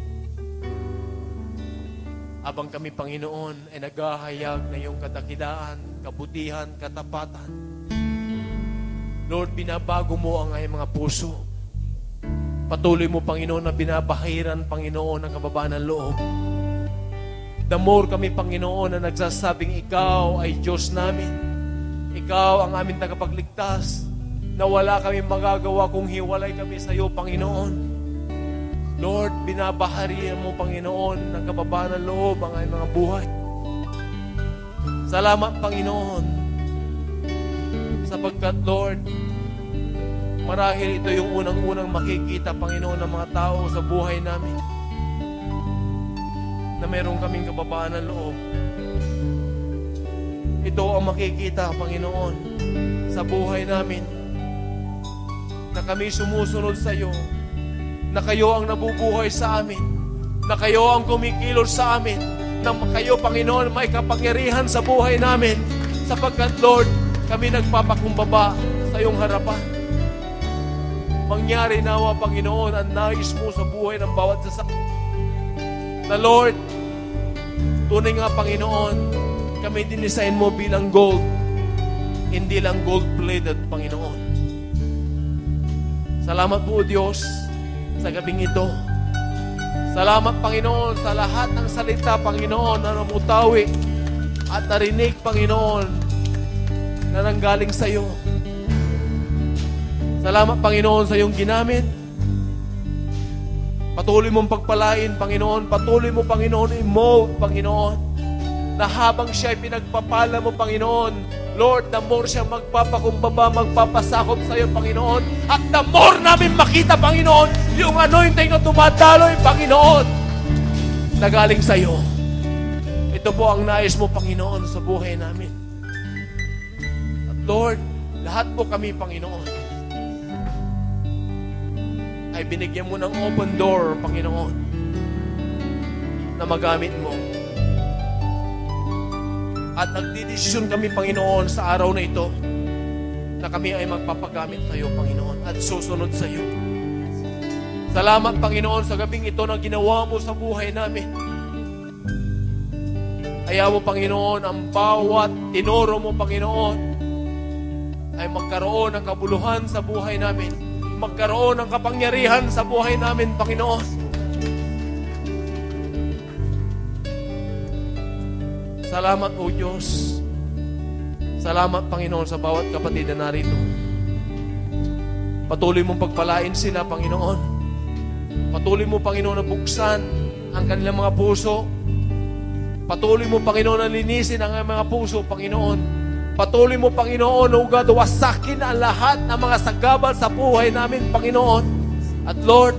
Habang kami, Panginoon, ay naghahayag na iyong kadakilaan, kabutihan, katapatan, Lord, binabago mo ang aming mga puso. Patuloy mo, Panginoon, na binabahiran, Panginoon, ang kababaan ng loob. The more kami, Panginoon, na nagsasabing Ikaw ay Diyos namin. Ikaw ang aming tagapagligtas, na wala kami magagawa kung hiwalay kami sa iyo, Panginoon. Lord, binabaharian mo, Panginoon, ng kababaan ng loob ang aming mga buhay. Salamat, Panginoon, sapagkat, Lord, marahil ito yung unang-unang makikita, Panginoon, ng mga tao sa buhay namin, na meron kaming kababaan ng loob. Ito ang makikita, Panginoon, sa buhay namin, na kami sumusunod sa iyo, na kayo ang nabubuhay sa amin, na kayo ang kumikilos sa amin, na kayo, Panginoon, may kapangyarihan sa buhay namin, sapagkat, Lord, kami nagpapakumbaba sa iyong harapan. Mangyari nawa, Panginoon, ang nais mo sa buhay ng bawat sasakyan. Na, Lord, tunay nga, Panginoon, kami dinisign mo bilang gold, hindi lang gold-plated, Panginoon. Salamat po, Diyos, sa gabing ito. Salamat, Panginoon, sa lahat ng salita, Panginoon, na namutawi at narinig, Panginoon, na nanggaling sa iyo. Salamat, Panginoon, sa iyong ginamit. Patuloy mong pagpalain, Panginoon. Patuloy mo, Panginoon, i-mold, Panginoon, na habang siya ay pinagpapala mo, Panginoon, Lord, the more siya magpapakumbaba, magpapasakop sa iyo, Panginoon. At the more namin makita, Panginoon, yung anointing na tumataloy, Panginoon. na galing sa iyo. Ito po ang nais mo, Panginoon, sa buhay namin. At Lord, lahat po kami, Panginoon, ay binigyan mo ng open door, Panginoon, na magamit mo. At nagdidesisyon kami, Panginoon, sa araw na ito, na kami ay magpapagamit sa iyo, Panginoon, at susunod sa iyo. Salamat, Panginoon, sa gabing ito na ginawa mo sa buhay namin. Ayaw mo, Panginoon, ang bawat tinuro mo, Panginoon, ay magkaroon ng kabuluhan sa buhay namin. Magkaroon ng kapangyarihan sa buhay namin, Panginoon. Salamat, O Diyos. Salamat, Panginoon, sa bawat kapatid na narito. Patuloy mong pagpalain sila, Panginoon. Patuloy mo, Panginoon, na buksan ang kanilang mga puso. Patuloy mo, Panginoon, na linisin ang mga puso, Panginoon. Patuloy mo, Panginoon, O God, wasakin ang lahat ng mga sagabal sa buhay namin, Panginoon. At Lord,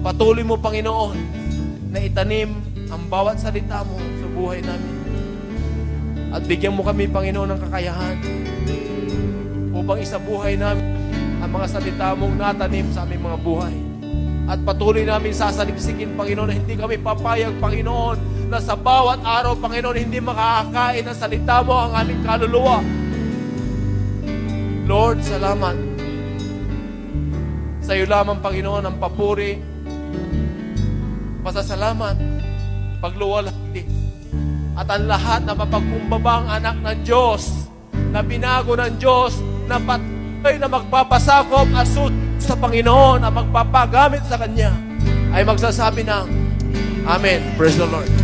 patuloy mo, Panginoon, na itanim ang bawat salita mo sa buhay namin. At bigyan mo kami, Panginoon, ng kakayahan upang isabuhay namin ang mga salita mong natanim sa aming mga buhay. At patuloy namin sasaliksikin, Panginoon, na hindi kami papayag, Panginoon, na sa bawat araw, Panginoon, hindi makakakain ng salita mo ang aming kaluluwa. Lord, salamat. Sa iyo lamang, Panginoon, ang papuri, pasasalamat, pagluwalhati, at ang lahat na mapagkumbabang anak ng Diyos, na binago ng Diyos, na patuloy na magpapasakop at sa Panginoon, na magpapagamit sa Kanya, ay magsasabi ng Amen. Praise the Lord.